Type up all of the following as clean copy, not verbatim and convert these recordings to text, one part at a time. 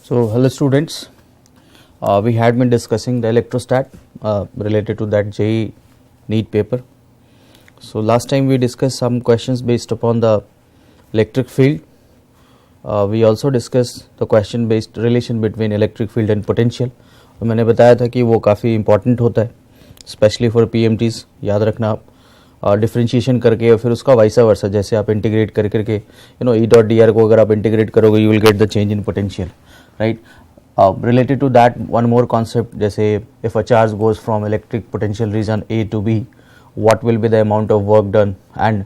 So, hello students. We had been discussing the electrostat related to that JEE NEET paper. So, last time we discussed some questions based upon the electric field. We also discussed the question based relation between electric field and potential. और मैंने बताया था कि वो काफ़ी important होता है, specially for PMTs. याद रखना आप डिफ्रेंशिएशन करके और फिर उसका वाइसा वर्सा, जैसे आप इंटीग्रेट कर करके ई डॉट डी आर को अगर आप इंटीग्रेट करोगे you will get the change in potential, right. Related to that, one more concept, जैसे if a charge goes from electric potential region A to B, what will be the amount of work done, and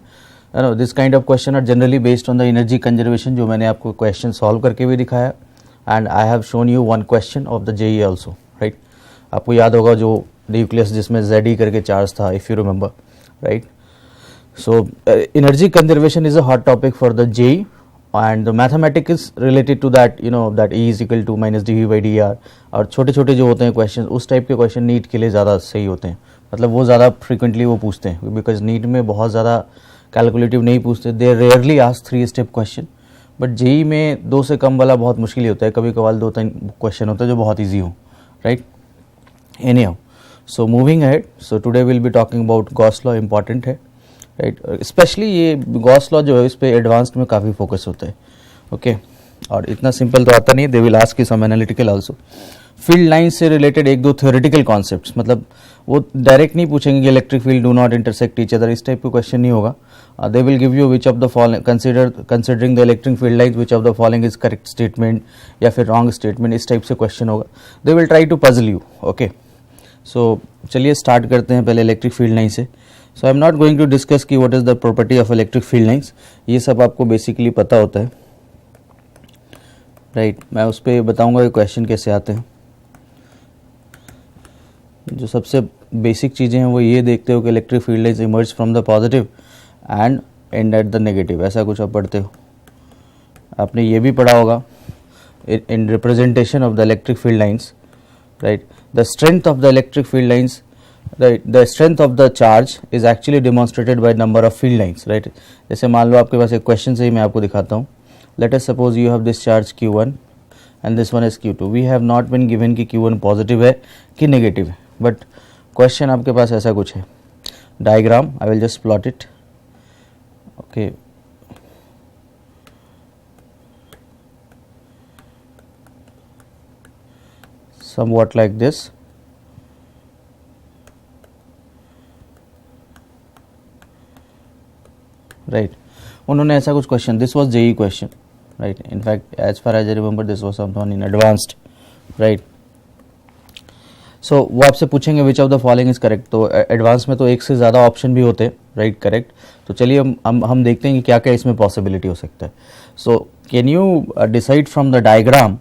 this kind of question are generally based on the energy conservation, जो मैंने आपको question solve करके भी दिखाया, and I have shown you one question of the JEE also, right. आपको याद होगा जो न्यूक्लियस जिसमें ZE करके चार्ज था, if you remember, right. So energy conservation is a hot topic for the JEE, and the mathematics is related to that, that E is equal to minus dV by dr. और छोटे छोटे जो होते हैं question, उस type के question NEET के लिए ज़्यादा सही होते हैं, मतलब वो ज़्यादा फ्रिक्वेंटली वो पूछते हैं, बिकॉज नीट में बहुत ज़्यादा कैलकुलेटिव नहीं पूछते, they rarely ask 3 step question. But JEE में 2 से कम वाला बहुत मुश्किल होता है, कभी कभार 2-3 क्वेश्चन होता है जो बहुत ईजी हो, right. Any how, so moving ahead, so today will be talking about Gauss law. Important है, राइट. स्पेशली ये गॉस लॉ जो है इस पे एडवांस्ड में काफ़ी फोकस होता है, ओके. और इतना सिंपल तो आता नहीं, they will ask some analytical also. Field line से रिलेटेड 1-2 थ्योरेटिकल कॉन्सेप्ट्स, मतलब वो डायरेक्ट नहीं पूछेंगे कि electric field do not intersect each other, इस टाइप का क्वेश्चन नहीं होगा. They will give you which of the following considering the electric field lines which of the following is correct statement या फिर रॉन्ग स्टेटमेंट, इस type से question होगा. They will try to puzzle you, okay. So चलिए start करते हैं पहले electric field line से. So I am not going to discuss की what is the property of electric field lines, ये सब आपको बेसिकली पता होता है, राइट. मैं उस पर बताऊंगा कि क्वेश्चन कैसे आते हैं. जो सबसे बेसिक चीज़ें हैं वो ये देखते हो कि electric field lines emerge from the positive and and at the negative, ऐसा कुछ आप पढ़ते हो. आपने ये भी पढ़ा होगा in representation of the electric field lines, right. The strength of the electric field lines, the strength of the charge is actually demonstrated by number of field lines, right. जैसे मान लो आपके पास एक क्वेश्चन से ही मैं आपको दिखाता हूँ. Let us suppose you have this charge Q1 and this one is Q2. We have not been given कि Q1 पॉजिटिव है कि नेगेटिव है, बट क्वेश्चन आपके पास ऐसा कुछ है. Diagram I will just plot it, okay. somewhat like this. Right. उन्होंने ऐसा कुछ question, this was JEE question, right. In fact as far as I remember this was someone in advanced, right. So वो आपसे पूछेंगे which of the following is correct. तो advance में तो एक से ज़्यादा ऑप्शन भी होते हैं, राइट, करेक्ट. तो चलिए हम देखते हैं कि क्या क्या इसमें पॉसिबिलिटी हो सकता है. So can you decide from the diagram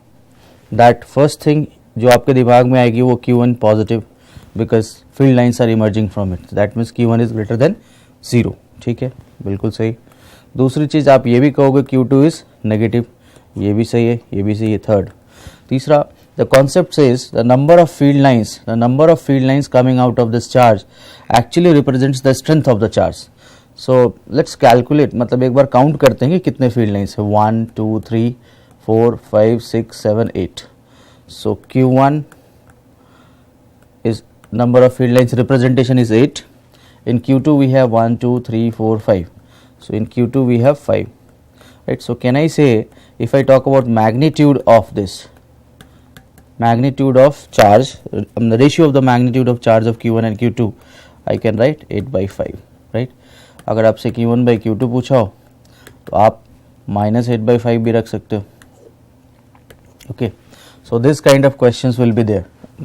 that first thing जो आपके दिमाग में आएगी वो Q1 positive, because field lines are emerging from it, that means Q1 is greater than 0, ठीक है, बिल्कुल सही. दूसरी चीज़ आप ये भी कहोगे Q2 इज नेगेटिव, ये भी सही है, ये भी सही है. थर्ड, तीसरा, the concept says the number of field lines coming out of this charge actually represents the strength of the charge. So let's calculate, मतलब एक बार काउंट करते हैं कि कितने फील्ड लाइंस है. 1 2 3 4 5 6 7 8. सो Q1 is number of field lines representation is 8. In Q2 we have 1 2 3 4 5. So in Q2 we have 5, right. So can I say, if I talk about magnitude of this, magnitude of charge, the ratio of the magnitude of charge of Q1 and Q2, I can write 8/5, right. अगर आपसे Q1 by Q2 पूछा हो तो आप -8/5 भी रख सकते हो, okay. So this kind of questions will be there,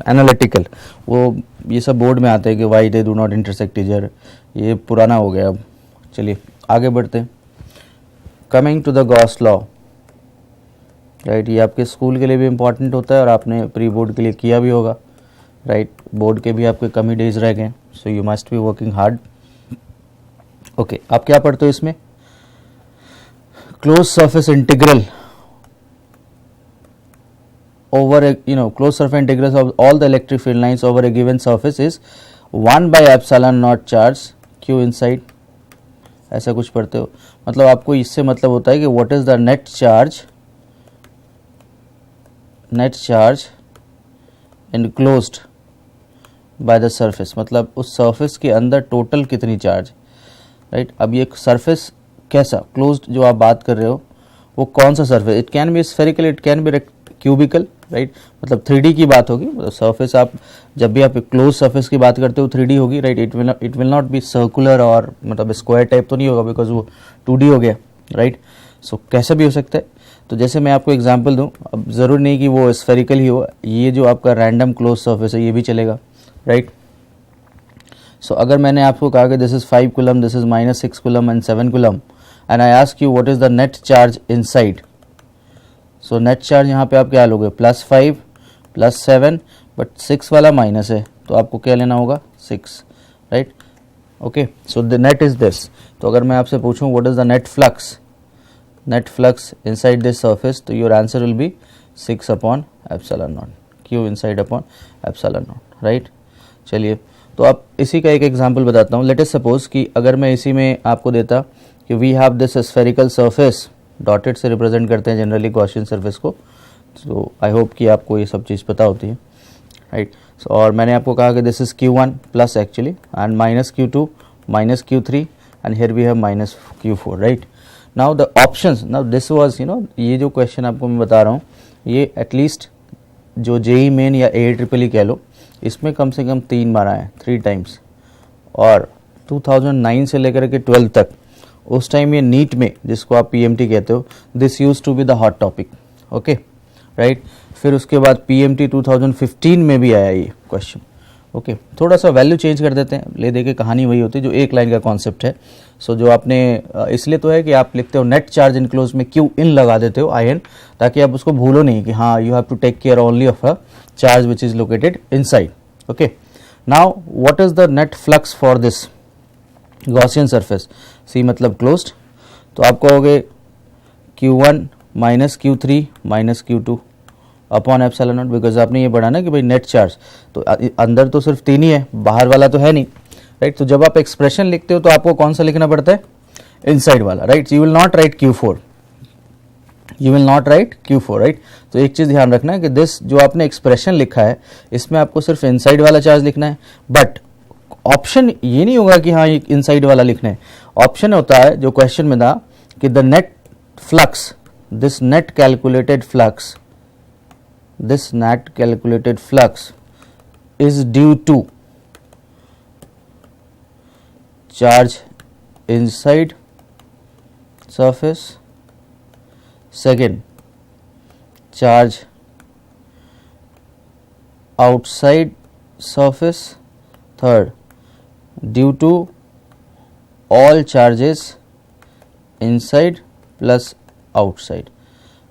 analytical. वो ये सब बोर्ड में आते हैं कि why they do not intersect each other, ये पुराना हो गया अब. चलिए आगे बढ़ते हैं. Coming to the Gauss law, right. ये आपके स्कूल के लिए भी इम्पॉर्टेंट होता है और आपने प्री बोर्ड के लिए किया भी होगा, राइट. बोर्ड के भी आपके कम ही डेज रह गए, so you must be working hard, okay. आप क्या पढ़ते हो इसमें? Close surface integral over a closed surface integrals of all the electric field lines over a given surface is 1 by epsilon naught charge Q inside, ऐसा कुछ पढ़ते हो. मतलब आपको इससे मतलब होता है कि what is the net charge net charge enclosed by the surface, मतलब उस सरफेस के अंदर टोटल कितनी चार्ज, राइट। अब ये सरफेस कैसा, क्लोज्ड जो आप बात कर रहे हो वो कौन सा surface, it can be spherical, it can be cubical, right. मतलब 3D की बात होगी, मतलब सरफेस आप जब भी आप क्लोज सरफेस की बात करते हो 3D होगी, right. It will not be circular और मतलब स्क्वायर टाइप तो नहीं होगा, बिकॉज वो 2D हो गया, राइट। सो कैसा भी हो सकता है। तो जैसे मैं आपको एग्जांपल दूं, अब ज़रूर नहीं कि वो स्फेरिकल ही हो, ये जो आपका रैंडम क्लोज सरफेस है ये भी चलेगा, राइट। सो अगर मैंने आपको कहा कि this is 5 coulomb, this is -6 coulomb and 7 coulomb, and I ask you what is the net charge inside, so net charge यहाँ पे आप क्या लोगे, +5 +7, बट 6 वाला माइनस है तो आपको क्या लेना होगा, 6, right. Okay, so the net is this. तो अगर मैं आपसे पूछूं what is the net flux inside this surface, तो your answer will be 6/ε0, Q inside upon ε0, right. चलिए, तो आप इसी का एक एग्जांपल बताता हूँ। लेट अस सपोज कि अगर मैं इसी में आपको देता कि we have this spherical surface, dotted से रिप्रेजेंट करते हैं जनरली गॉसियन सरफेस को, तो आई होप कि आपको ये सब चीज़ पता होती है, राइट। और मैंने आपको कहा कि this is Q1 plus actually and -Q2 -Q3 and here we have -Q4, right. Now the options, now this was ये जो क्वेश्चन आपको मैं बता रहा हूँ ये एटलीस्ट जो जेई मेन या AAAE कह लो, इसमें कम से कम 3 बार आए, 3 टाइम्स। और 2009 से लेकर के 12 तक, उस टाइम ये नीट में, जिसको आप PMT कहते हो, this use to be the hot topic, okay, right. फिर उसके बाद PMT 2015 में भी आया ये क्वेश्चन, ओके। थोड़ा सा वैल्यू चेंज कर देते हैं, ले दे के कहानी वही होती है, जो एक लाइन का कॉन्सेप्ट है। सो जो आपने इसलिए तो है कि आप लिखते हो नेट चार्ज इनक्लोज में Q इन लगा देते हो, IN, ताकि आप उसको भूलो नहीं कि हाँ you have to take care only of a charge which is located inside, okay. Now what is the net flux for this Gaussian surface, C मतलब क्लोज्ड, तो आप कहोगे Q1 -Q3 -Q2 upon ε0, because आपने ये पढ़ा ना कि भाई नेट चार्ज, तो अंदर तो सिर्फ 3 ही है, बाहर वाला तो है नहीं, राइट। तो जब आप एक्सप्रेशन लिखते हो तो आपको कौन सा लिखना पड़ता है, इनसाइड वाला, right. You will not right Q4, right. तो एक चीज ध्यान रखना है कि दिस जो आपने एक्सप्रेशन लिखा है इसमें आपको सिर्फ इनसाइड वाला चार्ज लिखना है, बट ऑप्शन ये नहीं होगा कि हाँ ये इनसाइड वाला लिखना है। ऑप्शन होता है जो क्वेश्चन में था कि the net flux, this net calculated flux is due to charge inside surface, second charge outside surface, third due to all charges inside plus outside,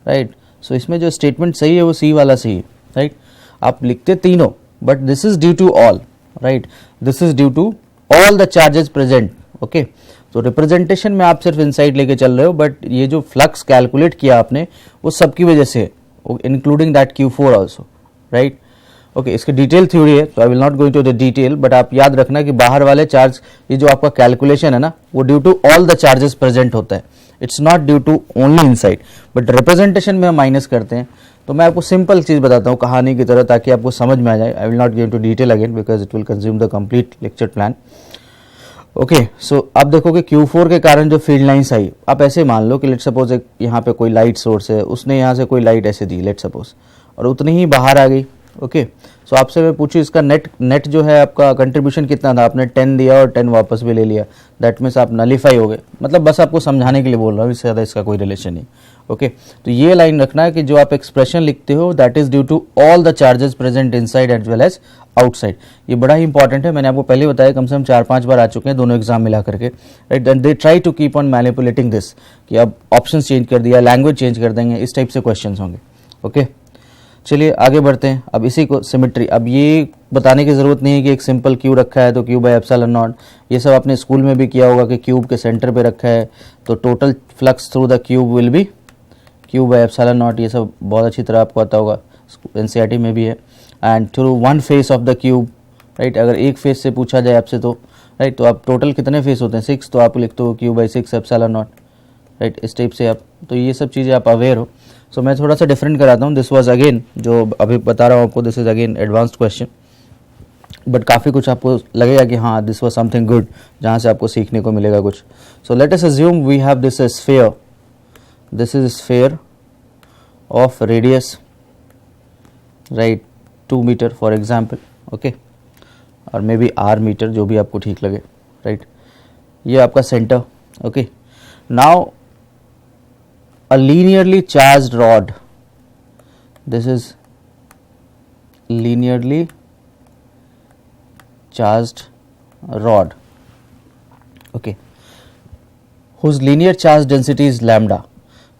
right। सो इसमें जो स्टेटमेंट सही है वो C वाला सही है, राइट। आप लिखते तीनों, but this is due to all, right. This is due to all the charges present, okay. तो रिप्रेजेंटेशन में आप सिर्फ इनसाइड लेके चल रहे हो, बट ये जो फ्लक्स कैलकुलेट किया आपने वो सबकी वजह से है, including that Q4 also, right, okay. इसकी डिटेल थ्योरी है, तो I will not going to the detail, but आप याद रखना कि बाहर वाले चार्ज, ये जो आपका कैलकुलेशन है ना, वो due to all the charges present होता है, it's not due to only inside. But representation में हम माइनस करते हैं। तो मैं आपको सिंपल चीज बताता हूँ कहानी की तरह, ताकि आपको समझ में आ जाए। I will not give to detail again because it will consume the complete lecture plan, okay. So आप देखोगे Q4 के कारण जो फील्ड लाइन्स आई, आप ऐसे मान लो कि लेट सपोज एक यहाँ पे कोई लाइट सोर्स है, उसने यहाँ से कोई लाइट ऐसे दी लेट सपोज, और उतनी ही बाहर आ गई, ओके। सो आपसे मैं पूछूं इसका नेट जो है आपका कंट्रीब्यूशन कितना था, आपने 10 दिया और 10 वापस भी ले लिया, दैट मीन्स आप नलीफाई हो गए। मतलब बस आपको समझाने के लिए बोल रहा हूँ, इससे ज़्यादा इसका कोई रिलेशन नहीं, ओके। तो ये लाइन रखना है कि जो आप एक्सप्रेशन लिखते हो that is due to all the charges present inside as well as outside. ये बड़ा ही इंपॉर्टेंट है, मैंने आपको पहले बताया, कम से कम 4-5 बार आ चुके हैं दोनों एग्जाम मिला करके, right. They try to keep on manipulating this, कि अब ऑप्शन चेंज कर दिया, लैंग्वेज चेंज कर देंगे, इस टाइप से क्वेश्चन होंगे, ओके। चलिए आगे बढ़ते हैं। अब इसी को सिमेट्री, अब ये बताने की जरूरत नहीं है कि एक सिंपल क्यूब रखा है तो Q/ε0, ये सब आपने स्कूल में भी किया होगा कि क्यूब के सेंटर पे रखा है तो total flux through the cube will be Q/ε0, ये सब बहुत अच्छी तरह आपको आता होगा, NCERT में भी है। And through one face of the cube, right. अगर एक फेस से पूछा जाए आपसे तो, राइट, तो आप टोटल कितने फेस होते हैं, 6, तो आप लिखते हो Q/6 ε0, राइट, इस टाइप से आप, तो ये सब चीज़ें आप अवेयर हो। सो मैं थोड़ा सा डिफरेंट कराता हूँ. दिस वाज अगेन, जो अभी बता रहा हूँ आपको, this is again advanced question, but काफ़ी कुछ आपको लगेगा कि हाँ दिस वाज समथिंग गुड, जहाँ से आपको सीखने को मिलेगा कुछ. So let us assume we have this sphere, this is sphere of radius right 2 metre for example, okay, और मे बी आर मीटर, जो भी आपको ठीक लगे, राइट. ये आपका centre, okay. Now a linearly charged rod, this is linearly charged rod, okay, whose linear charge density is lambda.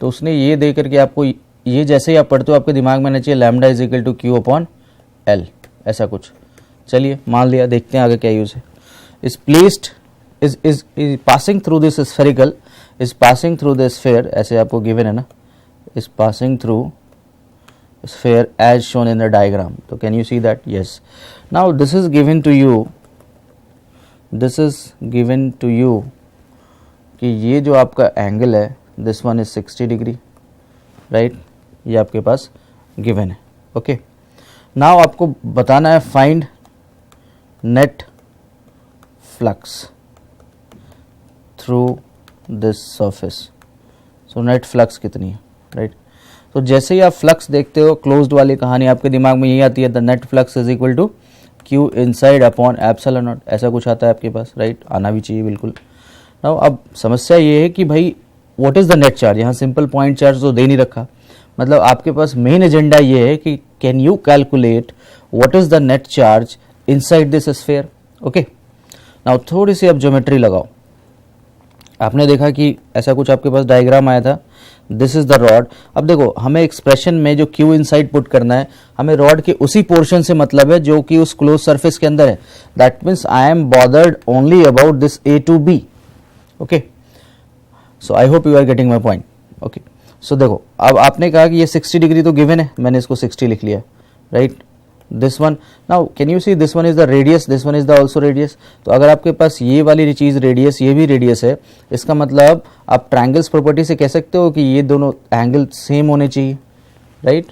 तो उसने ये दे करके आपको, ये जैसे ही आप पढ़ते हो आपके दिमाग में आना चाहिए lambda is equal to q upon l, ऐसा कुछ. चलिए मान लिया, देखते हैं आगे क्या यूज है. Is placed is passing through this spherical, is passing through the sphere, ऐसे आपको गिवन है ना, is passing through sphere as shown in the diagram. तो can you see that? Yes. Now this is given to you, this is given to you कि ये जो आपका angle है this one is 60 degree, right. ये आपके पास given है, ओके. नाउ आपको बताना है find net flux through this surface. So net flux कितनी है, राइट. तो जैसे ही आप फ्लक्स देखते हो, क्लोज्ड वाली कहानी आपके दिमाग में यही आती है, the net flux is equal to q inside upon epsilon naught, ऐसा कुछ आता है आपके पास, राइट. आना भी चाहिए बिल्कुल. नाउ अब समस्या ये है कि भाई what is the net charge. यहाँ सिंपल पॉइंट चार्ज तो दे नहीं रखा, मतलब आपके पास मेन एजेंडा ये है कि can you calculate what is the net charge inside this sphere, okay. Now थोड़ी सी अब ज्योमेट्री लगाओ. आपने देखा कि ऐसा कुछ आपके पास डायग्राम आया था, दिस इज द रॉड. अब देखो हमें एक्सप्रेशन में जो क्यू इनसाइड पुट करना है, हमें रॉड के उसी पोर्शन से मतलब है जो कि उस क्लोज सरफेस के अंदर है. That means I am bothered only about this A to B, okay. So I hope you are getting my point, okay. So देखो अब आपने कहा कि ये 60 डिग्री तो गिवन है, मैंने इसको 60 लिख लिया, right. This one, now can you see this one is the radius, this one is the also radius. तो अगर आपके पास ये वाली चीज रेडियस, ये भी रेडियस है, इसका मतलब आप ट्रायंगल्स प्रॉपर्टी से कह सकते हो कि ये दोनों एंगल सेम होने चाहिए, राइट.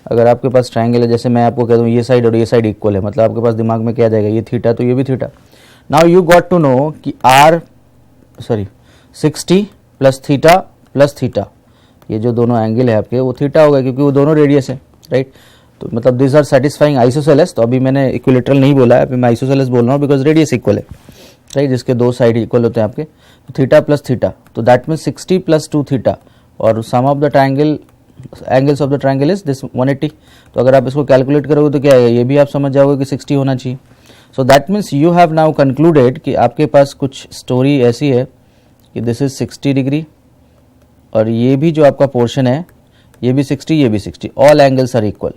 अगर आपके पास ट्रायंगल है, जैसे मैं आपको कह दूं ये साइड और ये साइड इक्वल है, मतलब आपके पास दिमाग में क्या जाएगा, ये थीटा तो ये भी theta. Now you got to know कि आर 60 प्लस थीटा, ये जो दोनों एंगल है आपके वो थीटा होगा, क्योंकि वो दोनों रेडियस है, राइट. तो मतलब दिस आर सेटिस्फाइंग आइसोसेलेस. तो अभी मैंने इक्विलेटरल नहीं बोला है, अभी मैं आइसोसेलेस बोल रहा हूँ, बिकॉज रेडियस इक्वल है, राइट, जिसके दो साइड इक्वल होते हैं आपके. तो थीटा प्लस थीटा, तो दैट मीन्स 60 प्लस 2 थीटा, और sum of the triangle angles of the triangle is this 180. तो अगर आप इसको कैलकुलेट करोगे तो क्या है, ये भी आप समझ जाओगे कि 60 होना चाहिए. सो that means you have now concluded कि आपके पास कुछ स्टोरी ऐसी है कि दिस इज 60 डिग्री, और ये भी जो आपका पोर्शन है ये भी 60, ये भी 60, all angles are equal,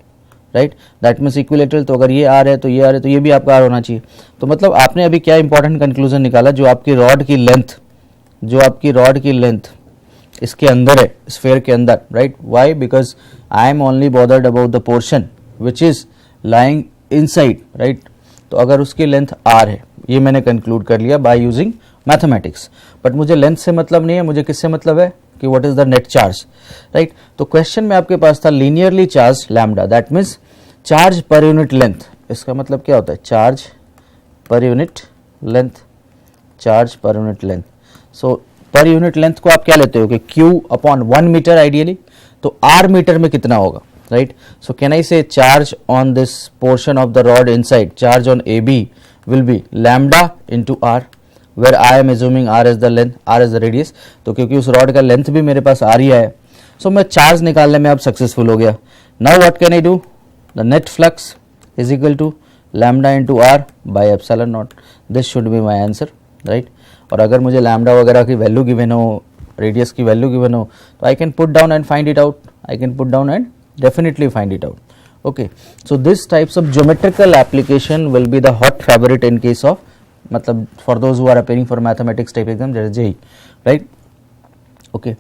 right. That means equilateral. तो अगर ये आर है तो ये आर है, तो ये भी आपका आर होना चाहिए. तो मतलब आपने अभी क्या इंपॉर्टेंट कंक्लूजन निकाला, जो आपकी रॉड की लेंथ, जो आपकी रॉड की लेंथ इसके अंदर है, स्फीयर के अंदर, right. Why? Because I am only bothered about the portion which is lying inside, right. तो अगर उसकी लेंथ आर है, ये मैंने कंक्लूड कर लिया बाय यूजिंग मैथमेटिक्स. बट मुझे लेंथ से मतलब नहीं है, मुझे किससे मतलब है कि what is the net charge, right. तो क्वेश्चन में आपके पास था linearly charge lambda, that means charge per unit length. इसका मतलब क्या होता है, charge per unit length, charge per unit length. So per unit length को आप क्या लेते हो कि Q अपॉन 1 मीटर आइडियली, तो R मीटर में कितना होगा, right. So can I say charge on this portion of the rod inside, charge on AB will be lambda into R, where I am assuming R is the length, R is the radius. तो क्योंकि उस rod का length भी मेरे पास R ही है, सो मैं charge निकालने में अब सक्सेसफुल हो गया. Now what can I do, the net flux is equal to lambda into R by epsilon naught. This should be my answer, right. और अगर मुझे लैम्डा वगैरह की वैल्यू गिवन हो, रेडियस की वैल्यू गिवन हो, तो I can put down and find it out, I can put down and definitely find it out, okay. So this types of geometrical application will be the hot favorite in case of, मतलब for those who are appearing for mathematics type exam, that is JEE, right, okay.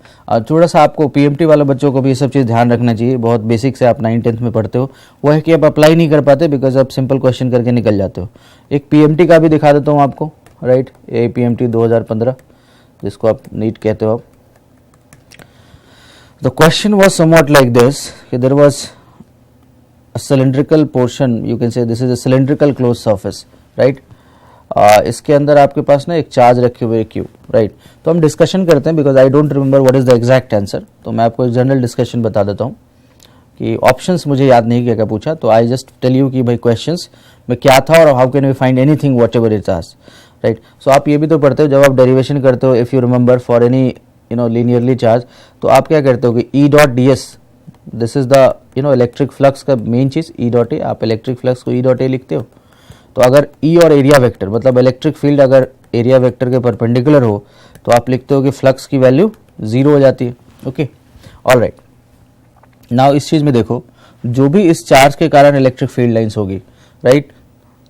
थोड़ा सा आपको PMT वाले बच्चों को भी ये सब चीज़ ध्यान रखना चाहिए. बहुत बेसिक से आप 9th-10th में पढ़ते हो, वो है कि आप अप्लाई नहीं कर पाते बिकॉज आप सिंपल क्वेश्चन करके निकल जाते हो. एक PMT का भी दिखा देता हूँ आपको, राइट. ये PMT 2015 जिसको आप नीट कहते हो आप. The question was somewhat like this, there was a cylindrical portion, you can say this is a cylindrical closed surface, right? इसके अंदर आपके पास ना एक चार्ज रखे हुए क्यूब, राइट? तो हम डिस्कशन करते हैं, because I don't remember what is the exact answer, तो मैं आपको एक जनरल डिस्कशन बता देता हूँ कि ऑप्शंस मुझे याद नहीं किया क्या पूछा, तो आई जस्ट टेल यू कि भाई क्वेश्चंस में क्या था और how can we find anything whatever it asked, right? So आप ये भी तो पढ़ते हो जब आप डेरिवेशन करते हो, if you remember for any linearly charge, तो आप क्या करते हो कि E dot D S, this is the electric flux का मेन चीज ई डॉट ए, आप इलेक्ट्रिक फ्लक्स को ई डॉट ए लिखते हो। तो अगर ई और एरिया वेक्टर मतलब इलेक्ट्रिक फील्ड अगर एरिया वेक्टर के परपेंडिकुलर हो तो आप लिखते हो कि फ्लक्स की वैल्यू 0 हो जाती है। Okay, alright. नाउ इस चीज में देखो, जो भी इस चार्ज के कारण इलेक्ट्रिक फील्ड लाइंस होगी, राइट?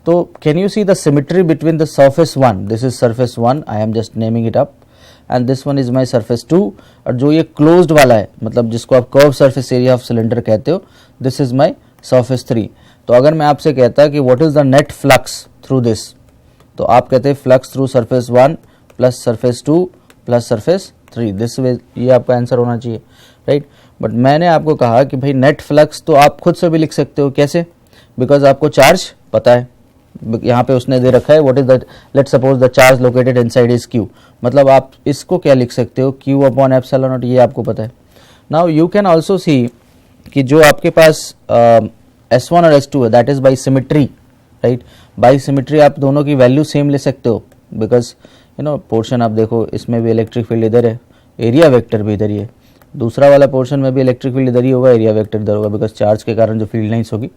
तो can you see the symmetry between the surface 1, this is surface 1, I am just naming it up, and this one is my surface 2, और जो ये क्लोज्ड वाला है मतलब जिसको आप curve surface area of cylinder कहते हो, दिस इज माई सरफेस 3। तो अगर मैं आपसे कहता कि what is the net flux through this, तो आप कहते हैं flux through surface 1 plus surface 2 plus surface 3, this way, ये आपका आंसर होना चाहिए, राइट? बट मैंने आपको कहा कि भाई नेट फ्लक्स तो आप खुद से भी लिख सकते हो, कैसे? बिकॉज आपको चार्ज पता है, यहाँ पे उसने दे रखा है what is the, let's suppose the charge located inside is Q, मतलब आप इसको क्या लिख सकते हो, क्यू अपॉन एप्सिलॉन नॉट, ये आपको पता है। Now you can also see कि जो आपके पास S1 और S2 है, that is by symmetry, right? By symmetry आप दोनों की वैल्यू सेम ले सकते हो, बिकॉज पोर्शन आप देखो, इसमें भी इलेक्ट्रिक फील्ड इधर है, एरिया वेक्टर भी इधर ही है, दूसरा वाला पोर्शन में भी इलेक्ट्रिक फील्ड इधर ही होगा, एरिया वेक्टर इधर होगा, बिकॉज चार्ज के कारण जो फील्ड लाइंस होगी।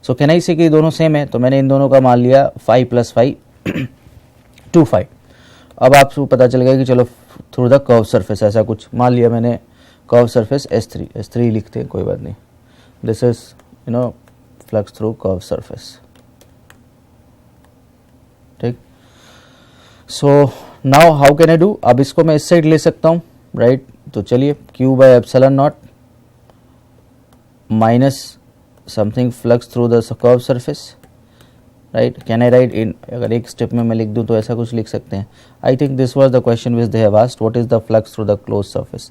सो कैन आई से कि दोनों सेम है, तो मैंने इन दोनों का मान लिया 5 + 5 2 5। अब आपको पता चल गया कि चलो थ्रू द कर्व सरफेस, ऐसा कुछ मान लिया मैंने, कर्व सरफेस S3 लिखते हैं, कोई बात नहीं, this is flux through curve surface, ठीक? So now how can I do, अब इसको मैं इस साइड ले सकता हूं, राइट? तो चलिए Q/ε0 minus something flux through the curve surface, right? Can I write in, अगर एक स्टेप में मैं लिख दूं तो ऐसा कुछ लिख सकते हैं। I think this was the question which they have asked, what is the flux through the close surface,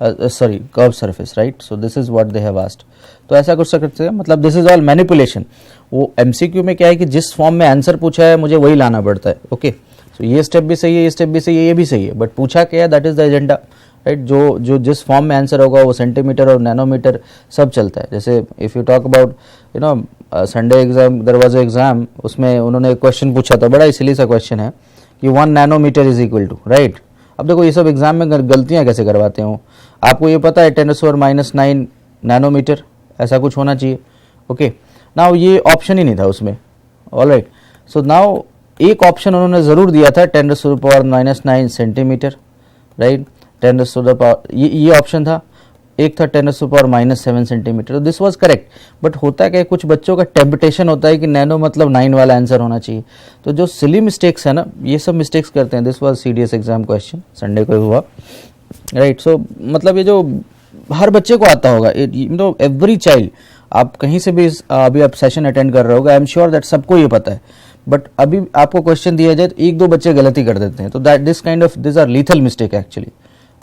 sorry curve surface, right? So this is what they have asked, तो ऐसा कुछ सकते हैं, मतलब दिस इज ऑल मैनिपुलेशन। वो MCQ में क्या है कि जिस फॉर्म में आंसर पूछा है मुझे वही लाना पड़ता है, ओके? सो ये स्टेप भी सही है, ये स्टेप भी सही है, ये भी सही है, बट पूछा क्या है, that is the agenda, right? जो जिस फॉर्म में आंसर होगा वो सेंटीमीटर और नैनोमीटर सब चलता है। जैसे if you talk about Sunday exam, there was exam, उसमें उन्होंने एक क्वेश्चन पूछा था, बड़ा इसीलिए सा क्वेश्चन है कि 1 nanometre is equal to, right? अब देखो ये सब एग्जाम में गलतियां कैसे करवाते हो, आपको ये पता है 10⁻⁹ नैनोमीटर ऐसा कुछ होना चाहिए, ओके? नाउ ये ऑप्शन ही नहीं था उसमें, ऑलराइट? सो नाउ एक ऑप्शन उन्होंने जरूर दिया था 10⁻⁹ सेंटीमीटर, राइट? 10⁻, ये ऑप्शन था, एक था 10⁻⁻7 सेंटीमीटर, तो दिस वाज करेक्ट। बट होता क्या है, कुछ बच्चों का टेम्पटेशन होता है कि नैनो मतलब 9 वाला आंसर होना चाहिए, तो जो सिली मिस्टेक्स है ना, ये सब मिस्टेक्स करते हैं। This was CDS exam question, Sunday को हुआ, राइट? सो मतलब ये जो हर बच्चे को आता होगा, एवरी चाइल्ड, आप कहीं से भी अभी आप सेशन अटेंड कर रहे होगा, आई एम श्योर दैट सबको ये पता है, बट अभी आपको क्वेश्चन दिया जाए तो 1-2 बच्चे गलती कर देते हैं, तो that this kind of this are lethal mistake actually,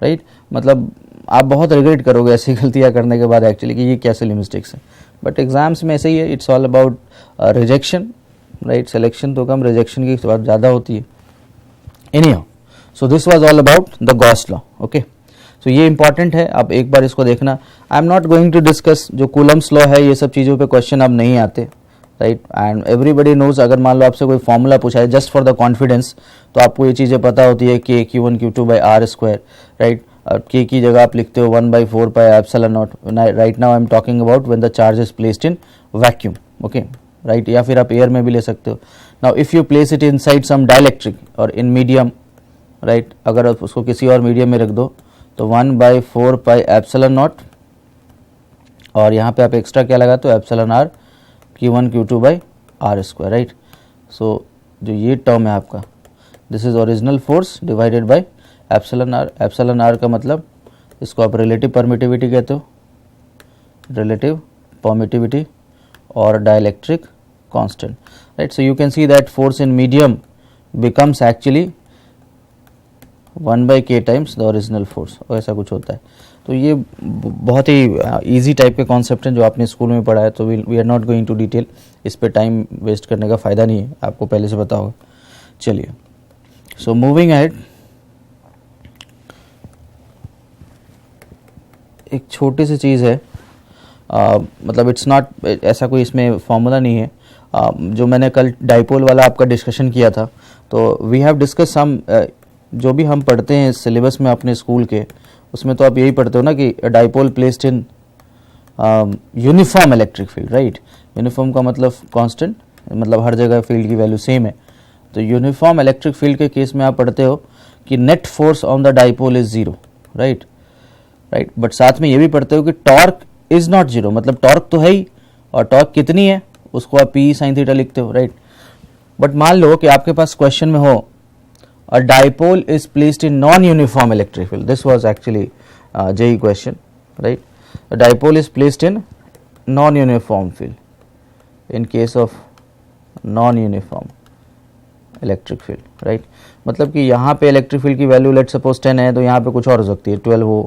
right? मतलब आप बहुत रिग्रेट करोगे ऐसी गलतियां करने के बाद एक्चुअली कि ये क्या सिली मिस्टेक्स हैं, बट एग्जाम्स में ऐसे ही है, it's all about rejection, right? Selection तो कम, रिजेक्शन की बात ज़्यादा होती है। Anyhow, so this was all about the Gauss law, okay? So ये इंपॉर्टेंट है, आप एक बार इसको देखना। I am not going to discuss जो कूलम्स लॉ है, ये सब चीज़ों पे क्वेश्चन अब नहीं आते, राइट? एंड एवरीबडी नोज, अगर मान लो आपसे कोई फॉर्मूला पूछा है जस्ट फॉर द कॉन्फिडेंस, तो आपको ये चीज़ें पता होती है कि Q1 Q2/r², राइट? K की जगह आप लिखते हो 1/4πε0। Right now I am talking about when the charge is placed in vacuum, okay, right? या फिर आप एयर में भी ले सकते हो। Now if you place it inside some dielectric और इन मीडियम, राइट? अगर आप उसको किसी और मीडियम में रख दो तो 1/4πε0, और यहाँ पे आप एक्स्ट्रा क्या लगाते हो, εr Q1 Q2/r², राइट? सो जो ये टर्म है आपका, this is original force divided by εr का मतलब इसको आप रिलेटिव परमिटिविटी कहते हो, रिलेटिव परमिटिविटी और dielectric constant, right? So you can see that force in medium becomes actually 1/k times the original force, और ऐसा कुछ होता है, तो ये बहुत ही इजी टाइप के कॉन्सेप्ट हैं जो आपने स्कूल में पढ़ा है, तो we are not going to detail, इस पे टाइम वेस्ट करने का फ़ायदा नहीं है, आपको पहले से पता होगा। चलिए, सो मूविंग अहेड, एक छोटी सी चीज़ है, मतलब इट्स नॉट ऐसा कोई इसमें फॉर्मूला नहीं है, जो मैंने कल डाइपोल वाला आपका डिस्कशन किया था, तो वी हैव डिस्कस सम, जो भी हम पढ़ते हैं सिलेबस में अपने स्कूल के, उसमें तो आप यही पढ़ते हो ना कि dipole placed in uniform electric field, right. Uniform का मतलब कांस्टेंट, मतलब हर जगह फील्ड की वैल्यू सेम है। तो यूनिफॉर्म इलेक्ट्रिक फील्ड के केस में आप पढ़ते हो कि net force on the dipole is zero, right. But साथ में ये भी पढ़ते हो कि टॉर्क इज नॉट जीरो, मतलब टॉर्क तो है ही, और टॉर्क कितनी है उसको आप पी साइन थीटा लिखते हो, राइट। बट मान लो कि आपके पास क्वेश्चन में हो a dipole is placed in non-uniform electric field. This was actually JE question, right? A dipole is placed in non-uniform field. In case of non-uniform electric field, right? मतलब कि यहाँ पे इलेक्ट्रिक फील्ड की value let suppose 10 है, तो यहाँ पे कुछ और हो सकती है, 12 हो,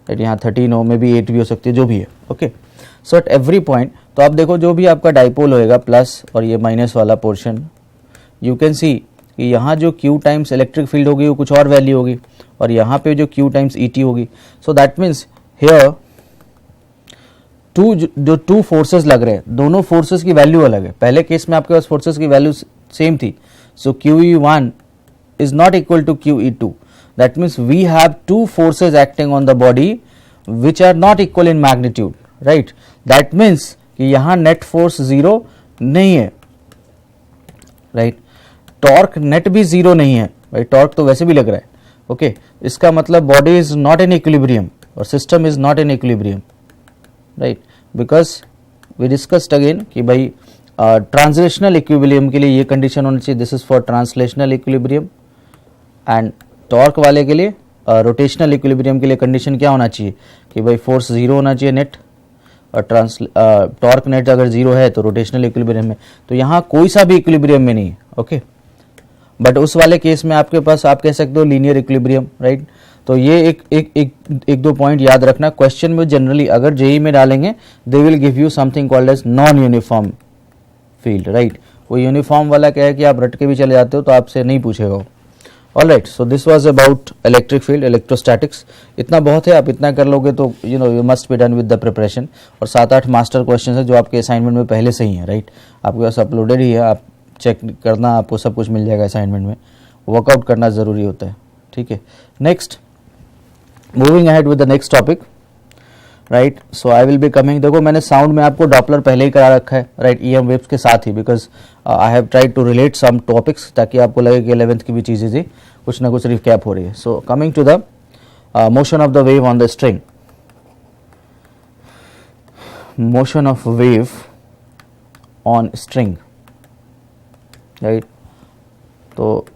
राइट, यहाँ 13 हो, मे बी 8 भी हो सकती है, जो भी है, okay. So at every point, तो आप देखो जो भी आपका डाइपोल होएगा प्लस और ये माइनस वाला पोर्शन, यू कैन सी कि यहाँ जो Q टाइम्स इलेक्ट्रिक फील्ड होगी वो कुछ और वैल्यू होगी, और यहाँ पे जो Q टाइम्स ET होगी। सो दैट मीन्स हियर जो टू फोर्सेस लग रहे हैं, दोनों फोर्सेस की वैल्यू अलग है। पहले केस में आपके पास फोर्सेस की वैल्यू सेम थी, so QE1 is not equal to QE2, that means we have two forces acting on the body which are not equal in magnitude, right. That means कि यहाँ नेट फोर्स जीरो नहीं है, right. Torque net भी zero नहीं है भाई, torque तो वैसे भी लग रहा है, ओके। इसका मतलब body is not in equilibrium और system is not in equilibrium, right, because we discussed again कि भाई ट्रांसलेशनल इक्विलिब्रियम के लिए ये कंडीशन होनी चाहिए, this is for translational equilibrium, and torque वाले के लिए रोटेशनल इक्विलिब्रियम के लिए कंडीशन क्या होना चाहिए कि भाई फोर्स जीरो होना चाहिए नेट, और टॉर्क नेट अगर जीरो है तो रोटेशनल इक्विलिब्रियम में, तो यहाँ कोई सा भी इक्विलिब्रियम में नहीं है, ओके। बट उस वाले केस में आपके पास आप कह सकते हो लीनियर इक्विलिब्रियम, राइट। तो ये एक दो पॉइंट याद रखना, क्वेश्चन में जनरली अगर जेई में डालेंगे they will give you something called as non uniform field, right. वो यूनिफॉर्म वाला क्या है कि आप रट के भी चले जाते हो तो आपसे नहीं पूछेगा। Alright, so this was about electric field, electrostatics. इतना बहुत है, आप इतना कर लोगे तो you must be done with the preparation. और 7-8 मास्टर क्वेश्चन है जो आपके असाइनमेंट में पहले से ही है, राइट। आपके पास अपलोडेड ही है, आप चेक करना, आपको सब कुछ मिल जाएगा असाइनमेंट में। वर्कआउट करना ज़रूरी होता है, ठीक है। Next, moving ahead with the next topic, right. So I will be coming, देखो मैंने साउंड में आपको डॉपलर पहले ही करा रखा है, राइट, EM वेव्स के साथ ही, because I have tried to relate some topics ताकि आपको लगे कि 11th की भी चीज़ें थी, कुछ ना कुछ रिकैप हो रही है। So coming to the motion of the wave on the string, motion of wave on string, right. तो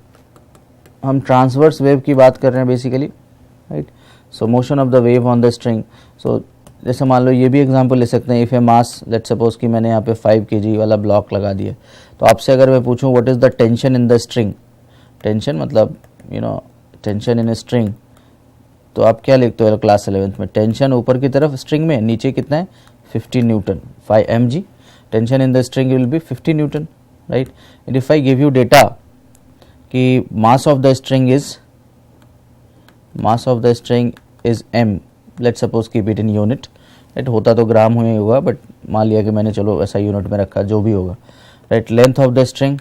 हम ट्रांसवर्स वेव की बात कर रहे हैं basically, right. So motion of the wave on the string, so जैसे मान लो ये भी एग्जांपल ले सकते हैं, if a mass let suppose कि मैंने यहाँ पे 5 kg वाला ब्लॉक लगा दिया, तो आपसे अगर मैं पूछूं what is the tension in the string, tension मतलब टेंशन इन ए स्ट्रिंग, तो आप क्या लिखते हो क्लास 11th में, टेंशन ऊपर की तरफ स्ट्रिंग में, नीचे कितना है 50 newton, 5 mg, tension in the string will be 50 newton, right. And if I give you data कि mass of the string is m, let suppose keep it in unit, right. होता तो ग्राम हुए होगा, बट मान लिया कि मैंने चलो ऐसा यूनिट में रखा, जो भी होगा, right. Length of the string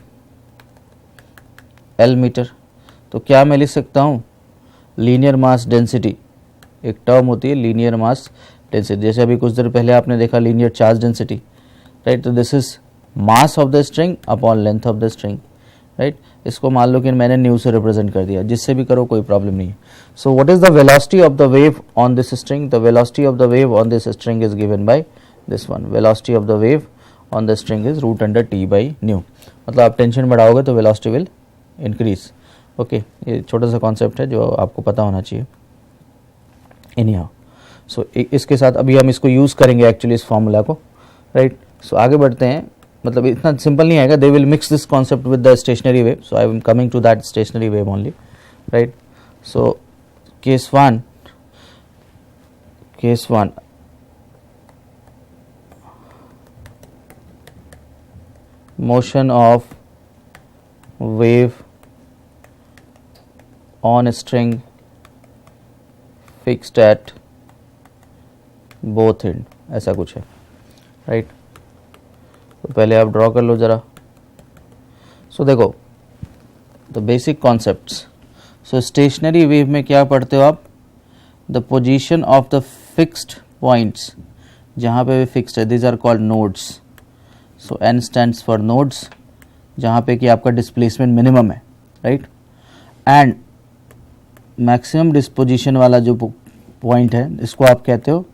L metre, तो क्या मैं लिख सकता हूँ लीनियर मास डेंसिटी, एक टर्म होती है लीनियर मास डेंसिटी, जैसे अभी कुछ देर पहले आपने देखा लीनियर चार्ज डेंसिटी, राइट। तो this is mass of the string upon length of the string, right. इसको मान लो कि मैंने न्यू से रिप्रेजेंट कर दिया, जिससे भी करो कोई प्रॉब्लम नहीं है। So what is the velocity of the wave on this string, the velocity of the wave on this string is given by this one, velocity of the wave on the string is √T/ν, मतलब आप tension बढ़ाओगे तो velocity will increase, okay. ये छोटा सा concept है जो आपको पता होना चाहिए एनीहाउ। सो इसके साथ अभी हम इसको यूज़ करेंगे एक्चुअली इस फॉर्मूला को, राइट। सो आगे बढ़ते हैं, मतलब इतना सिंपल नहीं आएगा, they will mix this concept with the stationary wave, so I am coming to that stationary wave only, right. So case 1, case 1, motion of wave on a string fixed at both end, ऐसा कुछ है, right. तो पहले आप draw कर लो ज़रा। So देखो the basic concepts. So stationary wave में क्या पढ़ते हो आप? The position of the fixed points, जहाँ पे भी फिक्स्ड है, this are called nodes. So N stands for nodes, जहाँ पे कि आपका डिस्प्लेसमेंट मिनिमम है, राइट। एंड मैक्सिमम डिस्पोजिशन वाला जो पॉइंट है, इसको आप कहते हो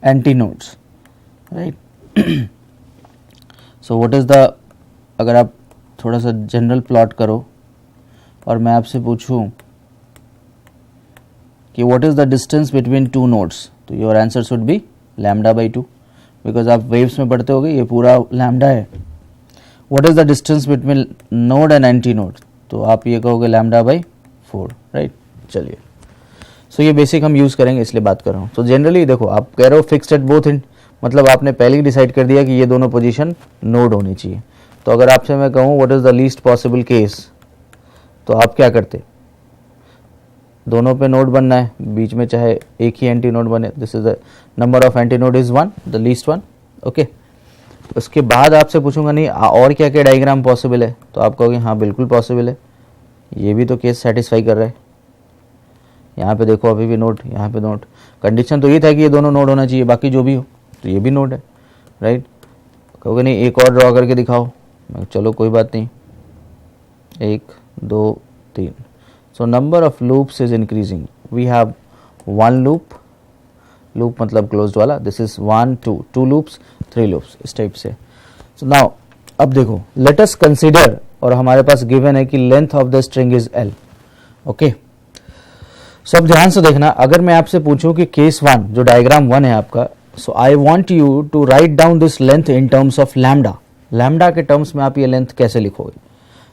anti nodes, right. So what is the, अगर आप थोड़ा सा जनरल प्लॉट करो और मैं आपसे पूछूं कि what is the distance between two nodes, तो your answer should be lambda by 2, because आप वेव्स में पढ़ते होगे, ये पूरा लैम्डा है। What is the distance between node and antinode, तो आप ये कहोगे लैम्डा बाई 4, राइट। चलिए, सो ये बेसिक हम यूज़ करेंगे, इसलिए बात कर रहा हूँ। तो जनरली देखो, आप कह रहे हो फिक्स्ड एट बोथ एंड, मतलब आपने पहले ही डिसाइड कर दिया कि ये दोनों पोजीशन नोड होनी चाहिए। तो अगर आपसे मैं कहूँ what is the least possible case, तो आप क्या करते? दोनों पे नोड बनना है, बीच में चाहे एक ही एंटी नोड बने, this is the number of anti node is 1, the least one, okay. उसके बाद आपसे पूछूंगा नहीं और क्या क्या डायग्राम पॉसिबल है, तो आप कहोगे हाँ बिल्कुल पॉसिबल है, ये भी तो केस सेटिस्फाई कर रहा है। यहाँ पे देखो अभी भी नोड, यहाँ पे नोड, कंडीशन तो ये था कि ये दोनों नोड होना चाहिए, बाकी जो भी हो तो ये भी नोड है, राइट। कहोगे नहीं एक और ड्रॉ करके दिखाओ, मैं चलो कोई बात नहीं, 1 2 3। So number of loops is increasing, we have 1 loop, loop मतलब क्लोज्ड वाला, दिस इज 1 2 2 लूप्स 3 लूप्स, इस टाइप से। सो नाउ अब देखो, लेट अस कंसीडर, और हमारे पास गिवन है कि length of the string is L, okay. So अब ध्यान से देखना, अगर मैं आपसे पूछूं कि केस 1 जो डायग्राम 1 है आपका, so I want you to write down this length in terms of lambda. Lambda के टर्म्स में आप ये लेंथ कैसे लिखोगे?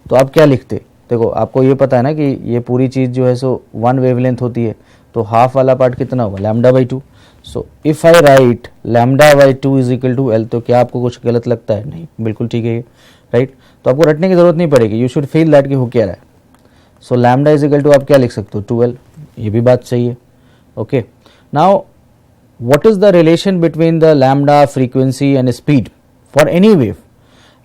तो आप क्या लिखते? देखो आपको ये पता है ना कि ये पूरी चीज़ जो है सो 1 वेवलेंथ होती है, तो हाफ वाला पार्ट कितना होगा? Lambda by 2। So if I write lambda by 2 is equal to L, तो क्या आपको कुछ गलत लगता है? नहीं, बिल्कुल ठीक है ये, राइट। तो आपको रटने की जरूरत नहीं पड़ेगी, यू शुड फील दैट कि हो क्या रहा है। So lambda is equal to आप क्या लिख सकते हो? 2L, ये भी बात सही है, okay. Now what is the relation between the lambda frequency and speed for any wave?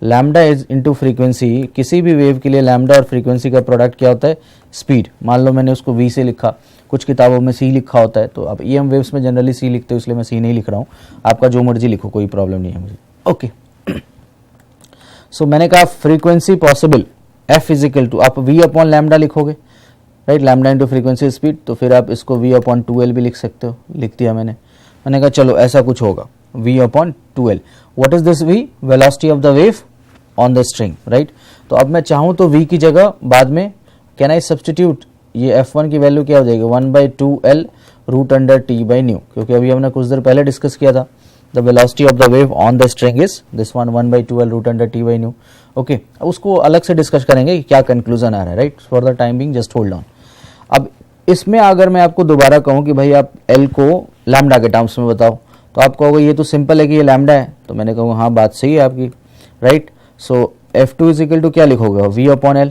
lambda is into frequency, किसी भी वेव के लिए lambda और frequency का प्रोडक्ट क्या होता है? स्पीड। मान लो मैंने उसको v से लिखा, कुछ किताबों में c लिखा होता है, तो अब EM वेव्स में जनरली c लिखते हो, इसलिए मैं c नहीं लिख रहा हूँ, आपका जो मर्जी लिखो, कोई प्रॉब्लम नहीं है मुझे, ओके। सो मैंने कहा frequency possible f is equal to, आप v अपॉन लैम्डा लिखोगे, right, lambda into frequency speed, तो फिर आप इसको v अपॉन 2L भी लिख सकते हो, लिख दिया मैंने कहा चलो ऐसा कुछ होगा, v upon 2L। What is this v? Velocity of the wave on the string, right. तो अब मैं चाहूँ तो v की जगह बाद में कैन आई सब्सटीट्यूट, ये f1 की वैल्यू क्या हो जाएगी? 1/2L root under t by nu, क्योंकि अभी हमने कुछ देर पहले डिस्कस किया था, the velocity of the wave on the string is this one, 1/2L root under t by nu, okay. उसको अलग से डिस्कस करेंगे कि क्या कंक्लूजन आ रहा है, right. For the time being just hold on. अब इसमें अगर मैं आपको दोबारा कहूँ कि भाई आप L को लैम्डा के टर्म्स में बताओ, तो आप कहोगे ये तो सिंपल है कि ये लैम्डा है, तो मैंने कहूँगा हाँ बात सही है आपकी, right. So F2 is equal to क्या लिखोगे? v upon L,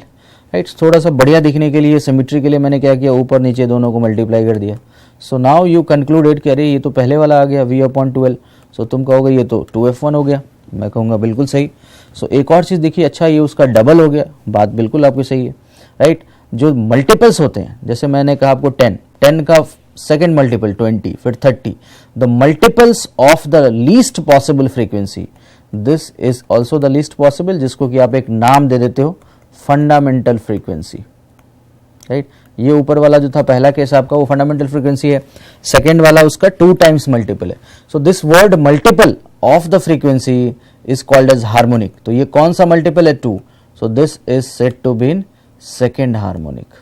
right. थोड़ा सा बढ़िया दिखने के लिए, सिमेट्री के लिए मैंने क्या किया? ऊपर नीचे दोनों को मल्टीप्लाई कर दिया। सो नाउ यू कंक्लूडेड कि अरे ये तो पहले वाला आ गया v अपॉन 2L, सो तुम कहोगे ये तो 2F1 हो गया, मैं कहूँगा बिल्कुल सही। सो एक और चीज़ देखिए, अच्छा ये उसका डबल हो गया, बात बिल्कुल आपकी सही है, राइट। जो मल्टीपल्स होते हैं, जैसे मैंने कहा आपको 10 का सेकेंड मल्टीपल 20, फिर 30, the multiples of the least possible frequency, this is also the least possible, जिसको कि आप एक नाम दे देते हो फंडामेंटल फ्रीक्वेंसी, राइट। ये ऊपर वाला जो था पहला केस आपका, वो फंडामेंटल फ्रीक्वेंसी है, सेकेंड वाला उसका 2 टाइम्स मल्टीपल है। So this word multiple of the frequency is called as harmonic. तो ये कौन सा मल्टीपल है? 2। So this is said to be in second harmonic.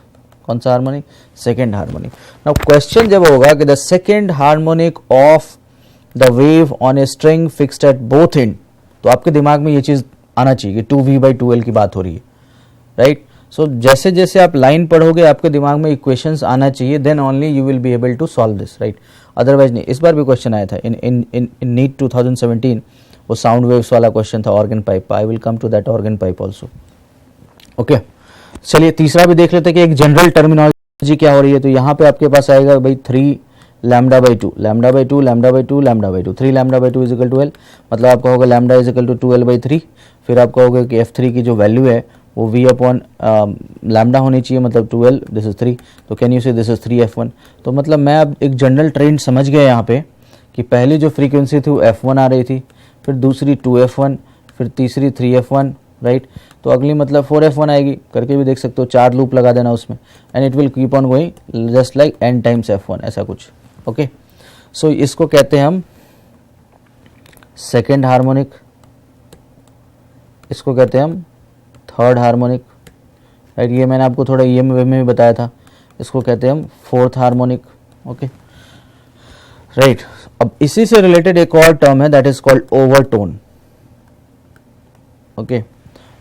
कौन सा harmonic? Second harmonic. Now question जब होगा कि the second harmonic of the wave on a string fixed at both end, तो आपके दिमाग में ये चीज आना चाहिए कि 2v/2L की बात हो रही है, राइट। सो जैसे जैसे आप लाइन पढ़ोगे आपके दिमाग में इक्वेशंस आना चाहिए, then only you will be able to solve this, right. Otherwise नहीं। इस बार भी क्वेश्चन आया था इन इन इन इन नीट 2017, वो साउंड वेव्स वाला क्वेश्चन था, organ pipe. I will come to that organ pipe also. Okay, चलिए तीसरा भी देख लेते हैं कि एक जनरल टर्मिनोलॉजी क्या हो रही है। तो यहाँ पे आपके पास आएगा भाई 3 lambda by 2, lambda by 2, lambda by 2, lambda by 2, 3 lambda by 2 is equal to L, मतलब आपका होगा lambda is equal to 2l by 3। फिर आपका होगा कि f3 की जो वैल्यू है वो v अपॉन लैम्डा होनी चाहिए, मतलब 2l, दिस इज 3, तो कैन यू से दिस इज 3f1। तो मतलब मैं अब एक जनरल ट्रेंड समझ गया यहाँ पे कि पहली जो फ्रीक्वेंसी थी वो f1 आ रही थी, फिर दूसरी 2f1, फिर तीसरी 3f1, राइट। तो अगली मतलब 4f1 आएगी, करके भी देख सकते हो, 4 लूप लगा देना उसमें, and it will keep on going just like n times f1, ऐसा कुछ। ओके, सो इसको कहते हैं हम सेकेंड हार्मोनिक, इसको कहते हैं हम थर्ड हार्मोनिक, राइट। ये मैंने आपको थोड़ा EM वे में भी बताया था, इसको कहते हैं हम फोर्थ हार्मोनिक। Okay, right. अब इसी से रिलेटेड एक और टर्म है that is called overtone. Okay,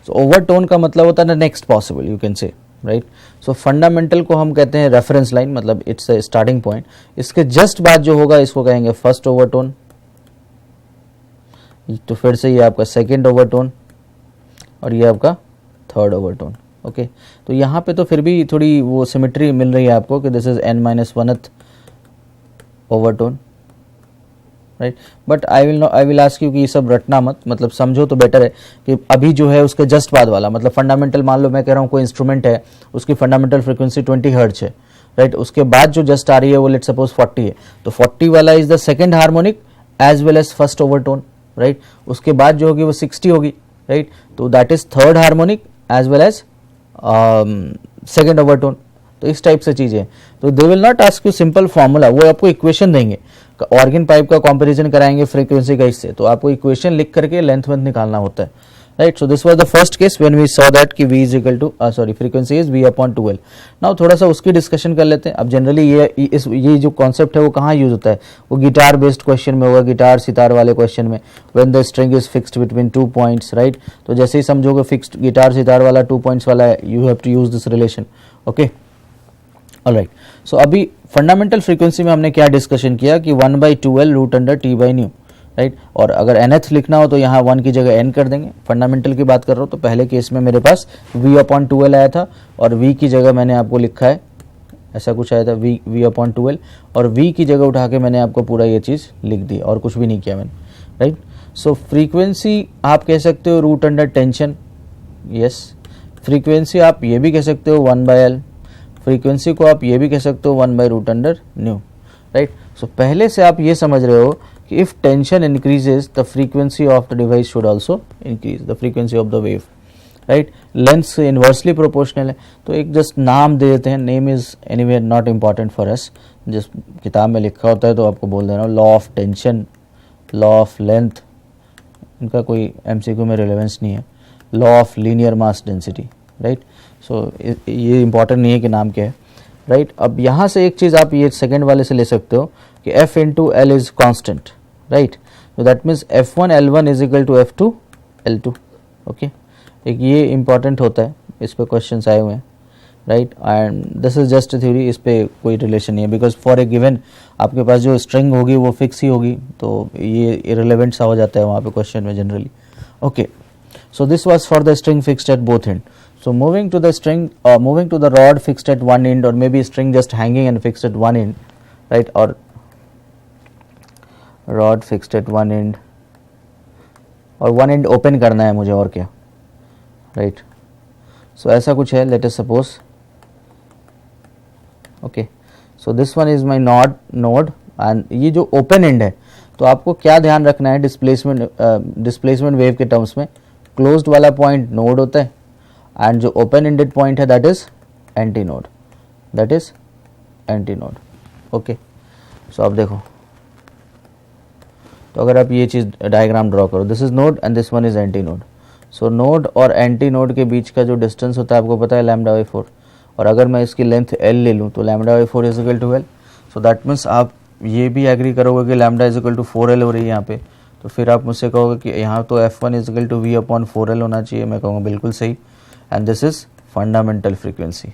so overtone का मतलब होता है next possible, you can say, right. So fundamental को हम कहते हैं रेफरेंस लाइन, मतलब इट्स अ स्टार्टिंग पॉइंट। इसके जस्ट बाद जो होगा इसको कहेंगे फर्स्ट ओवरटोन। तो फिर से ये आपका सेकेंड ओवरटोन और ये आपका थर्ड ओवरटोन। ओके, तो यहाँ पे तो फिर भी थोड़ी वो सिमेट्री मिल रही है आपको कि this is n-1th overtone, right. But I will ask you कि ये सब रटना मत, मतलब समझो तो बेटर है कि अभी जो है उसके जस्ट बाद वाला, मतलब फंडामेंटल, मान लो मैं कह रहा हूँ कोई इंस्ट्रूमेंट है, उसकी फंडामेंटल फ्रीक्वेंसी 20 हर्ट्ज है, राइट। उसके बाद जो जस्ट आ रही है वो लेट्स सपोज 40 है, तो 40 वाला is the second harmonic as well as first overtone, right. उसके बाद जो होगी वो 60 होगी, राइट। तो that is third harmonic as well as second overtone. तो इस टाइप से चीजें, तो they will not ask you simple formula, वो आपको इक्वेशन देंगे, ऑर्गन पाइप का कंपैरिजन कराएंगे फ्रीक्वेंसी का इससे, तो आपको इक्वेशन लिख करके लेंथ वेंथ निकालना होता है, right. So this was the first case when we saw that कि v is equal to frequency is v upon 2l। Now थोड़ा सा उसकी डिस्कशन कर लेते हैं। अब जनरली ये जो कॉन्सेप्ट है वो कहाँ यूज होता है, वो गिटार बेस्ड क्वेश्चन में होगा, गिटार सितार वाले क्वेश्चन में, when the string is fixed between 2 points, right. तो जैसे ही समझोगे फिक्स्ड गिटार सितार वाला 2 पॉइंट्स वाला है, you have to use this relation. Okay, alright. So अभी फंडामेंटल फ्रीक्वेंसी में हमने क्या डिस्कशन किया कि 1/2l root under t by nu, right. और अगर nth लिखना हो तो यहाँ 1 की जगह n कर देंगे। फंडामेंटल की बात कर रहा हूँ तो पहले केस में मेरे पास v अपॉन 2l आया था और v की जगह मैंने आपको लिखा है, ऐसा कुछ आया था v अपॉन 2l, और v की जगह उठा के मैंने आपको पूरा ये चीज़ लिख दी और कुछ भी नहीं किया मैंने, राइट। सो फ्रीक्वेंसी आप कह सकते हो root under tension, yes. Frequency आप ये भी कह सकते हो 1/l, फ्रीक्वेंसी को आप ये भी कह सकते हो 1/रूट अंडर न्यू, राइट। सो पहले से आप ये समझ रहे हो कि if tension increases the frequency of the device should also increase, the frequency of the wave, right. Length से इन्वर्सली प्रोपोर्शनल है, तो एक जस्ट नाम दे देते हैं, name is anywhere not important for us, जिस किताब में लिखा होता है तो आपको बोल देना, law of tension, law of length, इनका कोई MCQ में रिलेवेंस नहीं है, law of linear mass density, right. So ये इंपॉर्टेंट नहीं है कि नाम क्या है, राइट। अब यहाँ से एक चीज़ आप ये सेकंड वाले से ले सकते हो कि f into L is constant, right. तो that means f1L1 is equal to f2L2। Okay, एक ये इंपॉर्टेंट होता है, इस पे क्वेश्चंस आए हुए हैं, right. And this is just theory, इस पे कोई रिलेशन नहीं है, बिकॉज फॉर ए गिवन आपके पास जो स्ट्रिंग होगी वो फिक्स ही होगी, तो ये इरेलेवेंट सा हो जाता है वहाँ पे क्वेश्चन में generally. Okay, so this was for the string fixed at both end. So moving to the string, moving to the rod fixed at one end, or maybe string just hanging and fixed at one end, right, or rod fixed at one end, और one end open करना है मुझे, और क्या, right. So ऐसा कुछ है, let us suppose, okay, so this one is my node and ये जो open end है, तो आपको क्या ध्यान रखना है डिस्प्लेसमेंट वेव के टर्म्स में, क्लोज्ड वाला पॉइंट नोड होता है एंड जो ओपन एंडेड पॉइंट है that is antinode, that is antinode. Okay, so अब देखो, तो अगर आप ये चीज़ डायग्राम ड्रॉ करो, this is node and this one is antinode. So node और एंटी नोड के बीच का जो डिस्टेंस होता है आपको पता है λ/4, और अगर मैं इसकी लेंथ l ले लूँ तो λ/4 is equal to l। So that means आप ये भी एग्री करोगे कि λ इज इक्वल टू 4l हो रही है यहाँ पे, तो फिर आप मुझसे कहोगे कि यहाँ तो f1 is equal to v upon 4l होना चाहिए। मैं कहूँगा बिल्कुल सही, and this is fundamental frequency,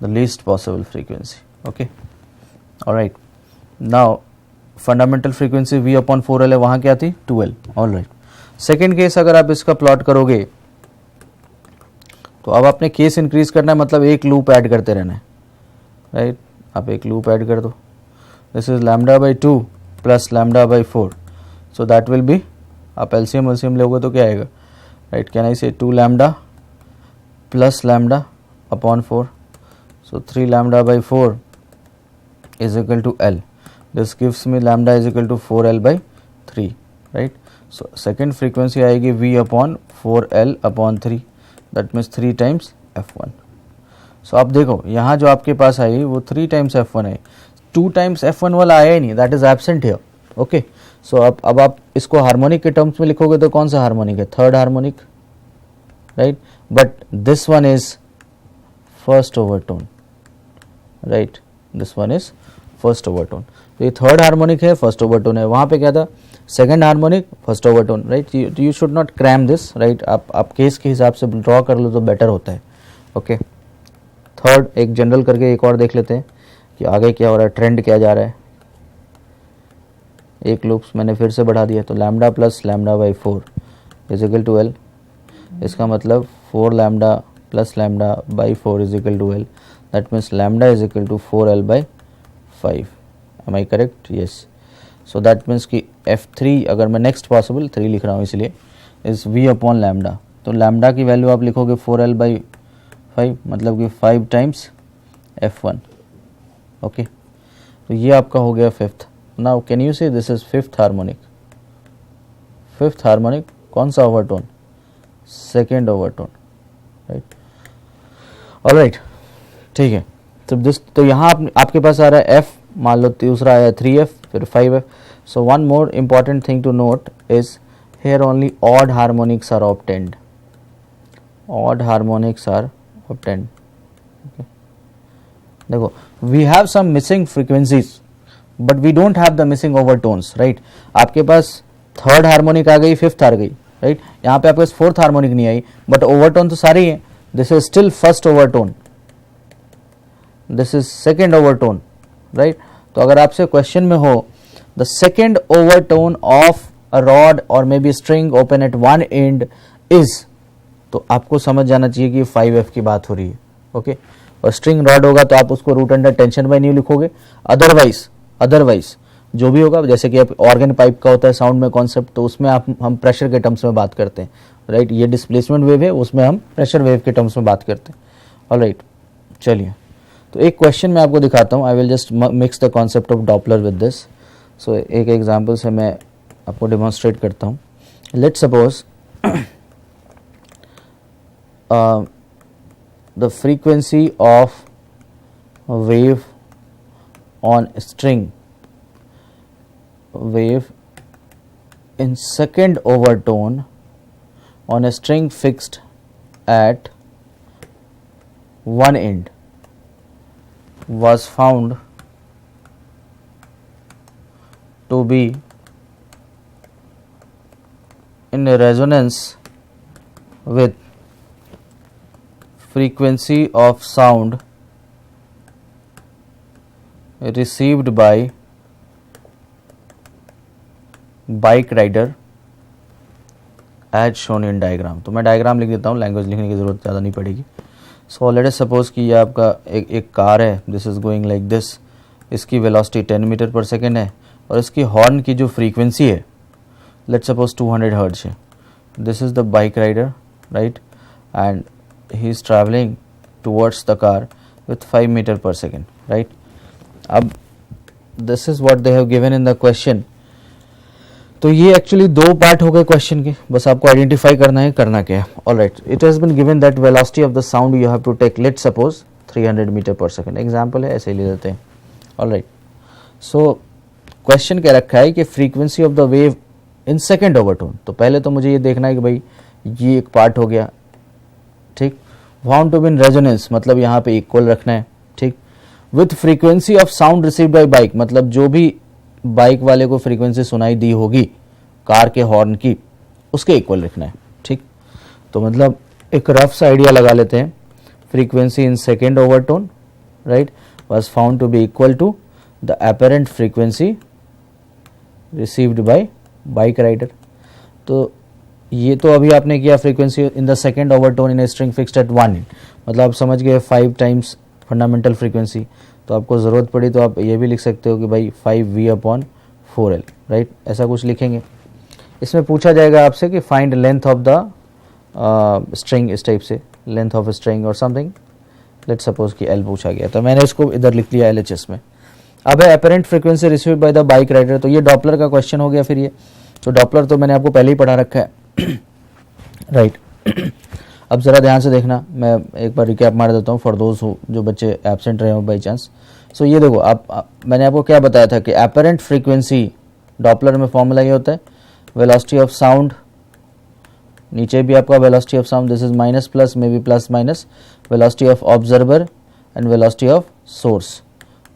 the least possible frequency. Okay, alright. Now fundamental frequency v upon 4l है, वहाँ क्या थी 2l. All right. Second case अगर आप इसका प्लॉट करोगे तो अब आपने केस इंक्रीज करना है, मतलब एक लूप ऐड करते रहना है. राइट, आप एक लूप ऐड कर दो. This is lambda by 2 plus lambda by 4. So that will be, आप एलसीएम लोगे तो क्या आएगा. राइट, कैन आई से 2 lambda plus lambda upon 4. So 3 lambda by 4 is equal to L. This gives me lambda is equal to 4L by 3. Right. So second frequency आएगी V upon 4L upon 3. That means 3 times F1. So आप देखो यहाँ जो आपके पास आई वो 3 times F1 है. 2 times F1 वाला आया ही नहीं. That is absent here. Okay. So अब आप इसको हार्मोनिक के टर्म्स में लिखोगे तो कौन सा हार्मोनिक है, third harmonic. Right, but this one is first overtone. Right, this one is first overtone. तो ये थर्ड हार्मोनिक है, फर्स्ट ओवरटोन है. वहाँ पे क्या था, second harmonic, first overtone. Right, you should not cram this. Right, आप केस के हिसाब से ड्रॉ कर लो तो बेटर होता है. ओके, थर्ड एक जनरल करके एक और देख लेते हैं कि आगे क्या हो रहा है, ट्रेंड क्या जा रहा है. एक लूप्स मैंने फिर से बढ़ा दिया, तो lambda plus lambda by 4 is equal to L. इसका मतलब 4 lambda plus lambda by 4 is equal to L. That means lambda is equal to 4L by 5. Am I correct? Yes. So that means कि F3 अगर मैं next possible 3 लिख रहा हूँ इसलिए is V upon lambda. तो लैम्डा की value आप लिखोगे 4L बाई 5, मतलब कि 5 टाइम्स F1. ओके, तो ये आपका हो गया फिफ्थ. नाउ कैन यू से this is fifth harmonic. Fifth harmonic कौन सा overtone, second overtone. Right, alright, ठीक है. तो यहाँ आपके पास आ रहा है F, मान लो दूसरा आया 3F, फिर 5F. So one more important thing to note is here only odd harmonics are obtained. Odd harmonics are obtained. Okay. देखो, we have some missing frequencies, but we don't have the missing overtones, right? आपके पास third harmonic आ गई, fifth आ गई, right. यहाँ पे आपके पास fourth harmonic नहीं आई, but overtone तो सारे ही हैं. This is still first overtone, this is second overtone, right. तो अगर आपसे क्वेश्चन में हो the second overtone of a rod or maybe string open at one end is, तो आपको समझ जाना चाहिए कि 5F की बात हो रही है. ओके, और स्ट्रिंग रॉड होगा तो आप उसको root under tension by nu लिखोगे. अदरवाइज जो भी होगा, जैसे कि आप ऑर्गन पाइप का होता है साउंड में कॉन्सेप्ट, तो उसमें हम प्रेशर के टर्म्स में बात करते हैं. राइट, ये डिस्प्लेसमेंट वेव है, उसमें हम प्रेशर वेव के टर्म्स में बात करते हैं. ऑलराइट, चलिए, तो एक क्वेश्चन मैं आपको दिखाता हूँ. I will just mix the concept of Doppler with this. So एक एग्जाम्पल से मैं आपको डिमॉन्स्ट्रेट करता हूँ. Let's suppose the frequency of wave on string, wave in second overtone on a string fixed at one end was found to be in resonance with frequency of sound received by bike rider as shown in diagram. तो मैं diagram लिख देता हूँ, language लिखने की ज़रूरत ज़्यादा नहीं पड़ेगी. सो लेट अस सपोज कि ये आपका एक कार है, this is going like this. इसकी वेलोसिटी 10 मीटर पर सेकेंड है और इसकी हॉर्न की जो फ्रीक्वेंसी है लेट सपोज 200 हर्ट्ज है. This is the bike rider, right, and he is travelling towards the car with 5 metre per second, right. अब this is what they have given in the question. तो ये actually दो part हो गए question के, बस आपको आइडेंटिफाई करना है करना क्या है. Alright, it has been given that velocity of the sound you have to take let suppose 300 metre per second. Example है, ऐसे ही ले लेते हैं. ऑलराइट, सो क्वेश्चन क्या रखा है कि frequency of the wave in second overtone. तो पहले तो मुझे ये देखना है कि भाई ये एक पार्ट हो गया, ठीक. Found to be in resonance, मतलब यहाँ पे इक्वल रखना है, ठीक. With frequency of sound received by bike, मतलब जो भी बाइक वाले को फ्रीक्वेंसी सुनाई दी होगी कार के हॉर्न की, उसके इक्वल लिखना है, ठीक. तो मतलब एक रफ सा आइडिया लगा लेते हैं. Frequency in second overtone, right, was found to be equal to the apparent frequency received by bike rider. तो ये तो अभी आपने किया frequency in the second overtone in a string fixed at 1, मतलब आप समझ गए 5 टाइम्स फंडामेंटल फ्रीक्वेंसी। तो आपको ज़रूरत पड़ी तो आप ये भी लिख सकते हो कि भाई 5v/4l, राइट, ऐसा कुछ लिखेंगे। इसमें पूछा जाएगा आपसे कि find length of the string, इस टाइप से लेंथ ऑफ स्ट्रिंग और समथिंग, लेट सपोज कि l पूछा गया, तो मैंने इसको इधर लिख लिया LHS में। अब है apparent frequency received by the bike rider, तो ये डॉपलर का क्वेश्चन हो गया फिर ये। तो डॉपलर तो मैंने आपको पहले ही पढ़ा रखा है राइट। अब ज़रा ध्यान से देखना, मैं एक बार रिकैप मार देता हूँ फॉर दोज हो जो बच्चे एब्सेंट रहे हो बाई चांस। सो ये देखो मैंने आपको क्या बताया था कि एपरेंट फ्रीक्वेंसी डॉपलर में फॉर्मूला ये होता है वेलोसिटी ऑफ साउंड, नीचे भी आपका velocity of sound, this is minus plus may be plus minus, velocity of observer and velocity of source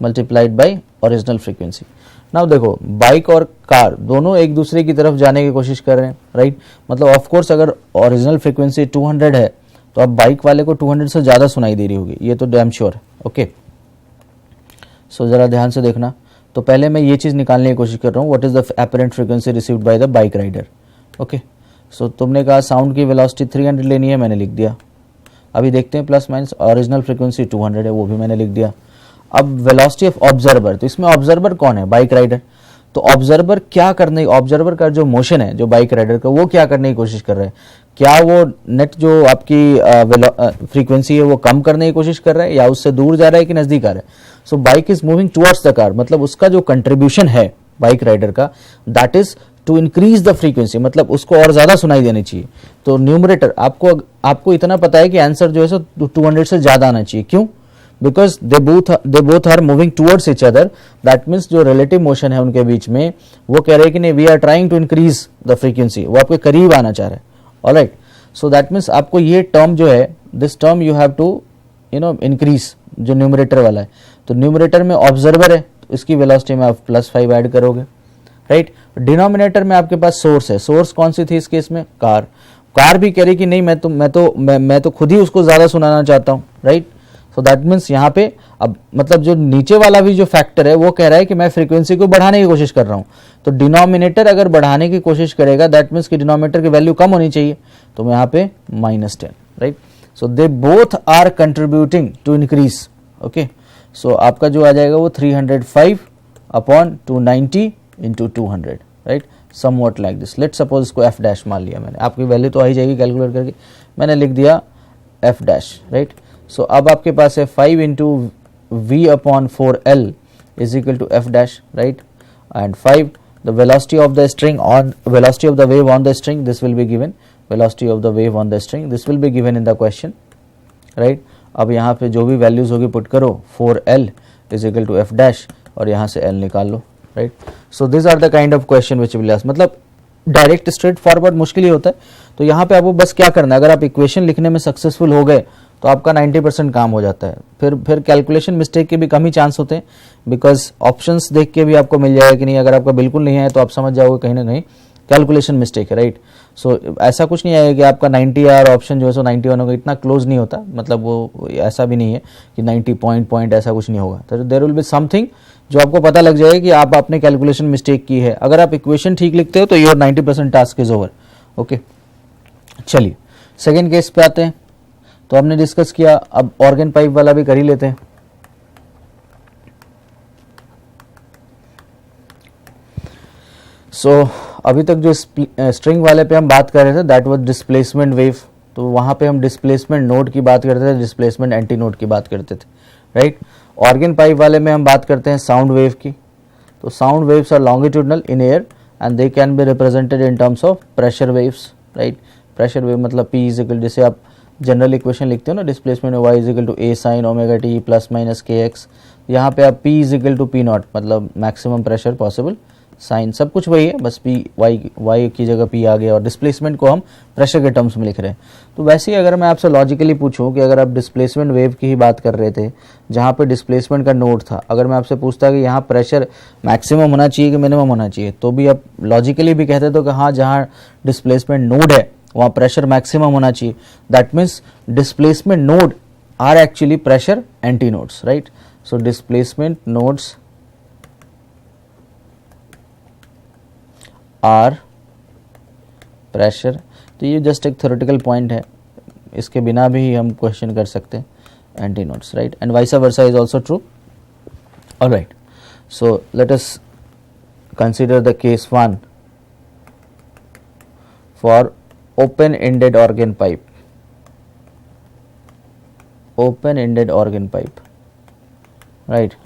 multiplied by original frequency. Now देखो बाइक और car दोनों एक दूसरे की तरफ जाने की कोशिश कर रहे हैं, राइट। मतलब ऑफ कोर्स अगर ओरिजिनल फ्रीक्वेंसी 200 है तो अब बाइक वाले को 200 से ज़्यादा सुनाई दे रही होगी, ये तो डैम श्योर है, ओके। सो ज़रा ध्यान से देखना। तो पहले मैं ये चीज़ निकालने की कोशिश कर रहा हूँ, what is the apparent frequency received by the bike rider, okay. So तुमने कहा साउंड की वेलोसिटी 300 लेनी है, मैंने लिख दिया। अभी देखते हैं प्लस माइनस, ओरिजिनल फ्रीक्वेंसी 200 है, वो भी मैंने लिख दिया। अब वेलोसिटी ऑफ ऑब्जर्वर, तो इसमें ऑब्जर्वर कौन है, बाइक राइडर। तो ऑब्जर्वर क्या करने, ऑब्जर्वर का जो मोशन है जो बाइक राइडर का, वो क्या करने की कोशिश कर रहा है, क्या वो नेट जो आपकी फ्रीक्वेंसी है वो कम करने की कोशिश कर रहा है या उससे दूर जा रहा है कि नजदीक आ रहा है। So bike is moving towards the car, मतलब उसका जो कंट्रीब्यूशन है बाइक राइडर का, that is to increase the frequency, मतलब उसको और ज्यादा सुनाई देनी चाहिए। तो न्यूमरेटर आपको इतना पता है कि आंसर जो है सो 200 से ज्यादा आना चाहिए। क्यों? Because they both are moving towards each other, that means जो रिलेटिव मोशन है उनके बीच में, वो कह रहे हैं कि नहीं we are trying to increase the frequency, वो आपके करीब आना चाह रहा है, ऑलराइट। सो दैट मीन्स आपको ये टर्म जो है, this term you have to increase, जो न्यूमरेटर वाला है। तो न्यूमरेटर में ऑब्जर्वर है, तो इसकी वेलोसिटी में आप +5 ऐड करोगे, राइट। डिनोमिनेटर में आपके पास सोर्स है, सोर्स कौन सी थी इस केस में, कार भी कह रही कि नहीं मैं तो खुद ही उसको ज्यादा सुनाना चाहता हूँ, राइट। सो दैट मीन्स यहाँ पे अब मतलब जो नीचे वाला भी जो फैक्टर है वो कह रहा है कि मैं फ्रीक्वेंसी को बढ़ाने की कोशिश कर रहा हूँ। तो डिनोमिनेटर अगर बढ़ाने की कोशिश करेगा, दैट मीन्स कि डिनोमिनेटर की वैल्यू कम होनी चाहिए, तो मैं यहाँ पे -10, right. So they both are contributing to increase, okay. So आपका जो आ जाएगा वो 305/290 into 200, right, somewhat like this. Let suppose इसको f' मान लिया मैंने, आपकी वैल्यू तो आ ही जाएगी कैलकुलेट करके, मैंने लिख दिया f', राइट। सो अब आपके पास है 5 into v/4l is equal to f', right, and 5 the velocity of the string on velocity of the wave on the string, this will be given, velocity of the wave on the string, this will be given in the question, right। अब यहाँ पे जो भी values होगी put करो, 4l is equal to f' और यहाँ से l निकाल लो, right. So this are the kind of question which will ask, मतलब डायरेक्ट स्ट्रेट फॉरवर्ड मुश्किल ही होता है। तो यहाँ पे आपको बस क्या करना है, अगर आप इक्वेशन लिखने में सक्सेसफुल हो गए तो आपका 90% काम हो जाता है। फिर कैलकुलेशन मिस्टेक के भी कम ही चांस होते हैं, बिकॉज ऑप्शंस देख के भी आपको मिल जाएगा कि नहीं, अगर आपका बिल्कुल नहीं है तो आप समझ जाओगे कहीं ना कहीं कैलकुलेशन मिस्टेक है, राइट। सो ऐसा कुछ नहीं आएगा कि आपका 90 आर ऑप्शन जो है सो 91 होगा, इतना क्लोज नहीं होता, मतलब वो ऐसा भी नहीं है कि 90 पॉइंट ऐसा कुछ नहीं होगा। तो देयर विल बी समथिंग जो आपको पता लग जाएगा कि आप आपने कैलकुलेशन मिस्टेक की है। अगर आप इक्वेशन ठीक लिखते हो तो your 90% task is over, okay. चलिए सेकेंड केस पे आते हैं। तो हमने डिस्कस किया, अब ऑर्गन पाइप वाला भी कर ही लेते हैं। सो अभी तक जो स्ट्रिंग वाले पे हम बात कर रहे थे दैट वाज डिस्प्लेसमेंट वेव, तो वहां पे हम डिस्प्लेसमेंट नोड की बात करते थे, डिस्प्लेसमेंट एंटी नोड की बात करते थे, राइट। ऑर्गन पाइप वाले में हम बात करते हैं साउंड वेव की। तो sound waves are longitudinal in air and they can be represented in terms of pressure waves, right. Pressure wave मतलब P इज इक्वल, जैसे आप जनरल इक्वेशन लिखते हो ना, displacement y is equal to a sin omega t plus minus kx, यहाँ पे आप P is equal to P0, मतलब मैक्सिमम प्रेशर पॉसिबल, साइन सब कुछ वही है, बस P y की जगह P आ गया, और डिस्प्लेसमेंट को हम प्रेशर के टर्म्स में लिख रहे हैं। तो वैसे ही अगर मैं आपसे लॉजिकली पूछूं कि अगर आप डिस्प्लेसमेंट वेव की ही बात कर रहे थे जहाँ पे डिस्प्लेसमेंट का नोड था, अगर मैं आपसे पूछता कि यहाँ प्रेशर मैक्सिमम होना चाहिए कि मिनिमम होना चाहिए, तो भी आप लॉजिकली भी कहते तो कि हाँ जहाँ डिस्प्लेसमेंट नोड है वहाँ प्रेशर मैक्सिमम होना चाहिए। That means displacement node are actually pressure anti nodes, right. So displacement nodes are pressure. तो ये जस्ट एक थ्योरेटिकल पॉइंट है, इसके बिना भी हम क्वेश्चन कर सकते हैं anti nodes, right, and vice versa is also true. Alright, so let us consider the case 1 for open ended organ pipe, open ended organ pipe, right,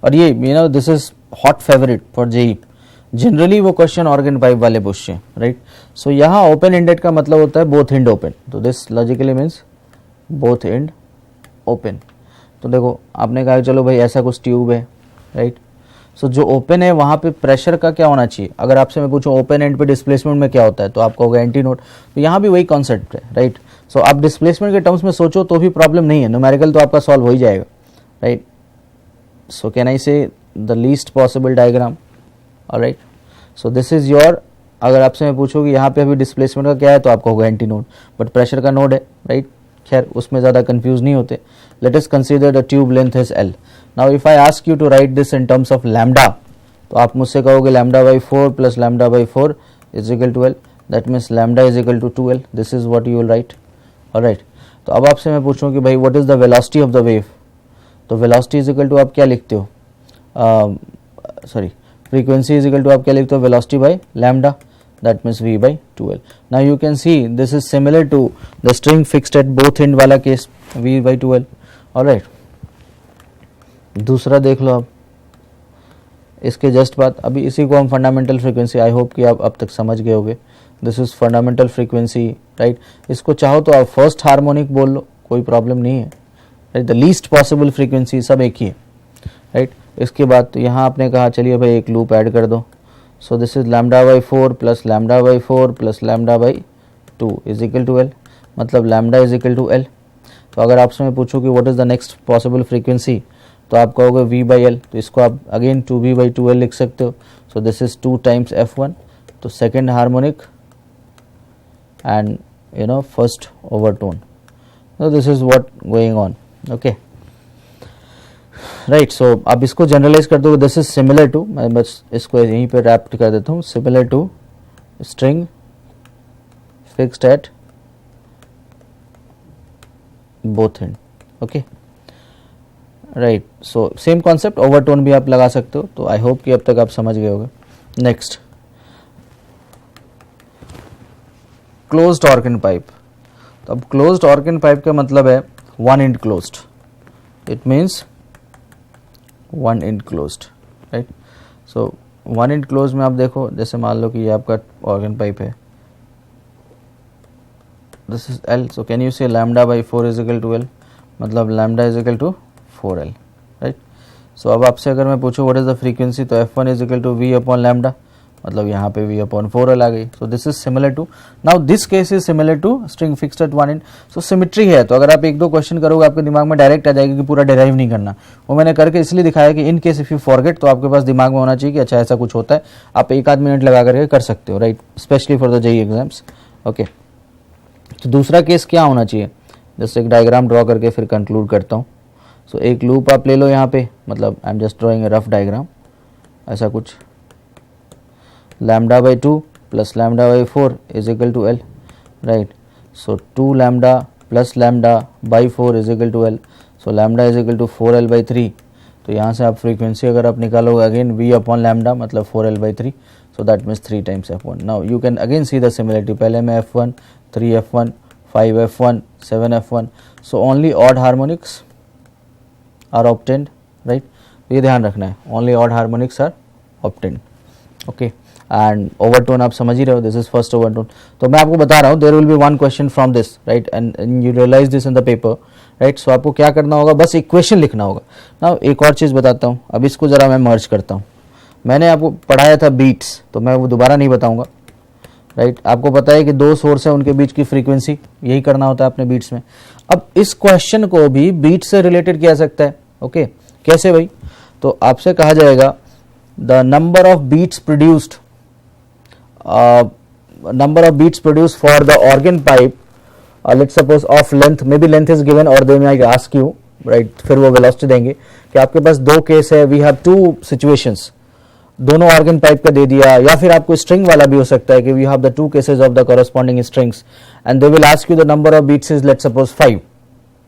और ये this is hot favorite for JEE, generally वो question organ pipe वाले पूछते हैं, right. सो यहाँ open ended का मतलब होता है बोथ एंड ओपन, तो this logically means both and open. तो देखो आपने कहा चलो भाई ऐसा कुछ ट्यूब है, राइट। सो जो ओपन है वहाँ पे प्रेशर का क्या होना चाहिए, अगर आपसे मैं पूछूं ओपन एंड पे डिस्प्लेसमेंट में क्या होता है तो आपको होगा एंटी नोड, तो यहाँ भी वही कॉन्सेप्ट है, राइट। सो आप डिस्प्लेसमेंट के टर्म्स में सोचो तो भी प्रॉब्लम नहीं है, न्यूमेरिकल तो आपका सॉल्व हो ही जाएगा, राइट। सो कैन आई से the least possible diagram, alright. So this is your, अगर आपसे मैं पूछूँ कि यहाँ पे अभी डिस्प्लेसमेंट का क्या है तो आपको होगा एंटी नोड, बट प्रेशर का नोड है, राइट। खैर उसमें ज़्यादा कंफ्यूज नहीं होते। Let us consider the tube length is L। Now if I ask you to write this in terms of lambda, तो आप मुझसे कहोगे lambda by 4 plus lambda by 4 is equal to L, that means lambda is equal to 2L, this is what you will write, alright. तो अब आपसे मैं पूछूं कि भाई what is the velocity of the wave, तो वेलोसिटी इज इक्वल टू आप क्या लिखते हो, sorry frequency is equal to आप क्या लिखते हो, velocity by lambda, that means v by 2L. Now you can see this is similar to the string fixed at both end वाला case v by 2L, alright। दूसरा देख लो आप, इसके just बाद अभी इसी को हम फंडामेंटल फ्रीक्वेंसी, आई होप कि आप अब तक समझ गए होगे, this is fundamental frequency, right. इसको चाहो तो आप फर्स्ट हार्मोनिक बोल लो, कोई प्रॉब्लम नहीं है, right. The least possible frequency सब एक ही है, राइट। इसके बाद तो यहाँ आपने कहा चलिए भाई एक लूप ऐड कर दो, so this is lambda by 4 plus lambda by 4 plus lambda by 2 is equal to L, मतलब lambda is equal to L। तो अगर आपसे मैं पूछूं कि what is the next possible frequency, तो आप कहोगे v by L, तो इसको आप again 2v by 2L लिख सकते हो, so this is 2 times f1, तो second harmonic and first overtone, so this is what going on, okay, right. So आप इसको जनरलाइज कर दो, दिस इज सिमिलर टू, मैं बस इसको यहीं पे रैप कर देता हूँ, similar to string fixed at both end, okay, right. So same concept, overtone भी आप लगा सकते हो, तो आई होप कि अब तक आप समझ गए होगे। Next, closed organ pipe. तो अब क्लोज्ड ऑर्गन पाइप का मतलब है one end closed, it means one end closed, right. So one end close में आप देखो, जैसे मान लो कि ये आपका ऑर्गन पाइप है, this is L, so can you say lambda by 4 is equal to L, मतलब lambda is equal to 4L, right. So अब आपसे अगर मैं पूछूं व्हाट इज द फ्रीक्वेंसी, तो F1 is equal to V upon lambda, मतलब यहाँ पे v अपॉन 4L आ गई। So this is similar to, now this case is similar to string fixed at one end. So symmetry है, तो अगर आप एक दो क्वेश्चन करोगे आपके दिमाग में डायरेक्ट आ जाएगा कि पूरा डिराइव नहीं करना, वो मैंने करके इसलिए दिखाया कि in case if you forget तो आपके पास दिमाग में होना चाहिए कि अच्छा ऐसा कुछ होता है, आप एक आध मिनट लगा करके कर सकते हो, right, specially for the JEE exams, okay. तो दूसरा केस क्या होना चाहिए, जस्ट एक डायग्राम ड्रॉ करके फिर कंक्लूड करता हूँ। सो एक लूप आप ले लो यहाँ पे, मतलब I am just drawing a rough diagram, ऐसा कुछ, lambda by 2 plus lambda by 4 is equal to L, right। So 2 lambda plus lambda by 4 is equal to L, so lambda is equal to 4L by 3। तो यहाँ से आप frequency अगर आप निकालोगे again v upon lambda, मतलब 4L by 3, so that means 3 times F1। now you can again see the similarity, पहले में F1, 3F1, 5F1, 7F1, so only odd harmonics are obtained, right। ये ध्यान रखना है, only odd harmonics are obtained, okay। And overtone आप समझ ही रहे हो, दिस इज फर्स्ट ओवरटोन। तो मैं आपको बता रहा हूँ there will be one question from this, right, and you realise this in the paper, right. So आपको क्या करना होगा, बस इक्वेशन लिखना होगा। नाउ एक और चीज़ बताता हूँ, अब इसको ज़रा मैं मर्ज करता हूँ। मैंने आपको पढ़ाया था बीट्स, तो मैं वो दोबारा नहीं बताऊँगा, राइट। आपको पता है कि दो सोर्स है, उनके बीच की फ्रीक्वेंसी, यही करना होता है अपने बीट्स में। अब इस क्वेश्चन को भी बीट से रिलेटेड किया सकता है, ओके। कैसे भाई, तो आपसे कहा जाएगा the number of beats produced, number of beats produced for the organ pipe, let's suppose of length, maybe length is given or they might ask you, right, फिर वो velocity देंगे कि आपके पास दो केस है, we have two situations, दोनों organ pipe का दे दिया, या फिर आपको स्ट्रिंग वाला भी हो सकता है कि we have the two cases of the corresponding strings and they will ask you the number of beats is let suppose 5,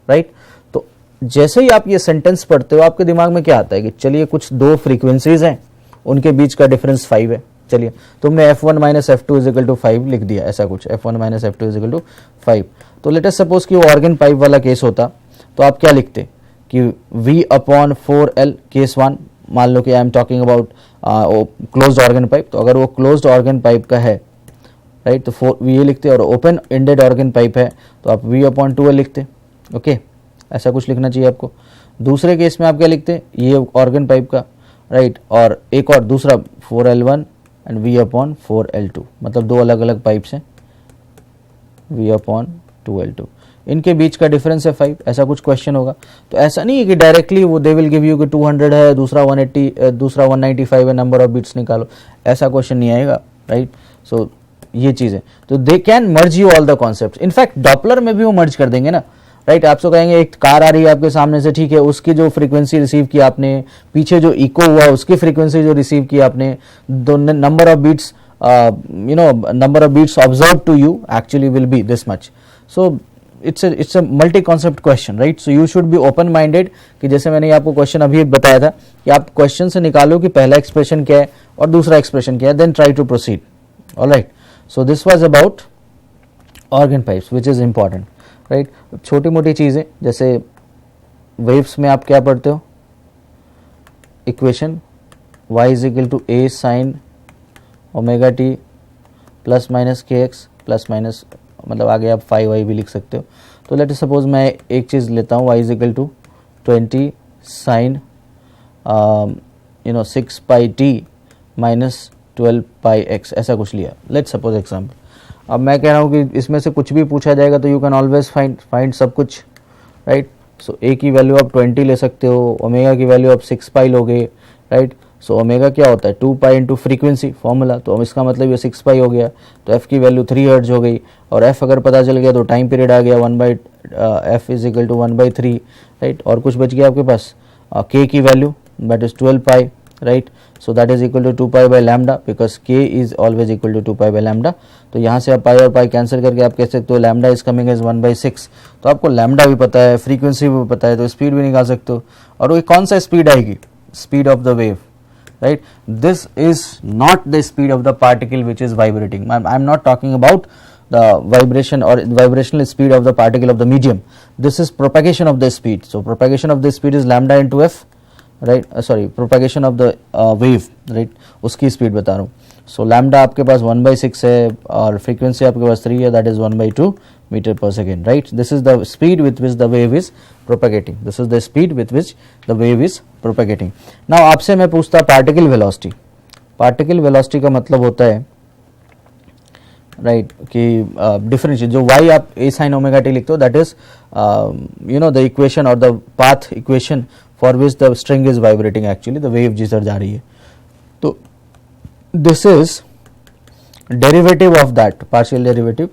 right. तो जैसे ही आप ये सेंटेंस पढ़ते हो आपके दिमाग में क्या आता है कि चलिए कुछ दो फ्रीक्वेंसीज हैं, उनके बीच का डिफरेंस 5 है, चलिए तुमने f1 minus f2 is equal to 5 लिख दिया, ऐसा कुछ f1 minus f2 is equal to 5। तो लेट अस सपोज कि वो ऑर्गन पाइप वाला केस होता तो आप क्या लिखते कि v अपॉन 4l केस 1, मान लो कि आई am talking about closed organ pipe, तो अगर वो क्लोज्ड ऑर्गन पाइप का है, राइट, तो 4 ये लिखते, और ओपन एंडेड ऑर्गन पाइप है तो आप v अपॉन 2l लिखते, ओके, ऐसा कुछ लिखना चाहिए आपको। दूसरे केस में आप क्या लिखते, ये ऑर्गन पाइप का, राइट, और एक और दूसरा 4l1 and v upon 4l2, मतलब दो अलग अलग पाइप्स हैं, v अपॉन 2l2, इनके बीच का डिफरेंस है 5, ऐसा कुछ क्वेश्चन होगा। तो ऐसा नहीं है कि डायरेक्टली वो दे विल गिव यू कि 200 है, दूसरा 180, दूसरा 195 है, नंबर ऑफ बिट्स निकालो, ऐसा क्वेश्चन नहीं आएगा, राइट। सो ये चीज़ है, तो they can merge you all the concept. In fact Doppler में भी वो मर्ज कर देंगे ना, राइट। आपसे कहेंगे एक कार आ रही है आपके सामने से, ठीक है, उसकी जो फ्रीक्वेंसी रिसीव की आपने, पीछे जो इको हुआ उसकी फ्रीक्वेंसी जो रिसीव की आपने, दो number of beats, number of beats observe to you actually will be this much. So it's a multi concept question, right. So you should be open minded, कि जैसे मैंने आपको क्वेश्चन अभी बताया था कि आप क्वेश्चन से निकालो कि पहला एक्सप्रेशन क्या है और दूसरा एक्सप्रेशन क्या है, then try to proceed, alright. So this was about organ pipes which is important, right. छोटी मोटी चीज़ें जैसे वेव्स में आप क्या पढ़ते हो, equation y is equal to a sine omega t plus minus के एक्स प्लस माइनस, मतलब आगे आप 5y भी लिख सकते हो। तो लेट सपोज मैं एक चीज़ लेता हूँ, y is equal to 20 sine 6 pi t minus 12 pi x, ऐसा कुछ लिया, लेट सपोज एग्जाम्पल। अब मैं कह रहा हूँ कि इसमें से कुछ भी पूछा जाएगा तो यू कैन ऑलवेज फाइंड सब कुछ, राइट। सो a की वैल्यू आप 20 ले सकते हो, ओमेगा की वैल्यू आप 6 पाई लोगे, राइट। सो ओमेगा क्या होता है 2 पाई इंटू फ्रीक्वेंसी फॉर्मूला, तो इसका मतलब ये 6 पाई हो गया, तो f की वैल्यू 3 हर्ट्ज हो गई, और f अगर पता चल गया तो टाइम पीरियड आ गया 1/f is equal to 1/3, right. और कुछ बच गया आपके पास k की value, that is 12 pi, right, so that is equal to 2 pi by lambda because k is always equal to 2 pi by lambda। तो यहाँ से आप पाई और पाई कैंसिल करके आप कह सकते हो लैम्डा इज कमिंग एज 1/6, तो आपको लैम्डा भी पता है, फ्रीक्वेंसी भी पता है, तो स्पीड भी निकाल सकते हो। और वो कौन सा स्पीड आएगी, speed of the wave, right. This is not the speed of the particle which is vibrating, I am not talking about the vibration or vibrational speed of the particle of the medium, this is propagation of the speed, so propagation of the speed is lambda into f, right, sorry propagation of the wave, right, उसकी speed बता रहा हूँ। सो lambda आपके पास 1/6 है और frequency आपके पास 3 है, that is 1/2 metre per second, right. This is the speed with which the wave is propagating, this is the speed with which the wave is propagating. Now आपसे मैं पूछता पार्टिकल वेलोसिटी, पार्टिकल वेलोसिटी का मतलब होता है, right, कि differentiate जो y आप a sin ओमेगा t लिखते हो, दैट इज द इक्वेशन और the path equation for which the string is vibrating, actually the wave जिधर जा रही है, तो this is derivative of that, partial derivative.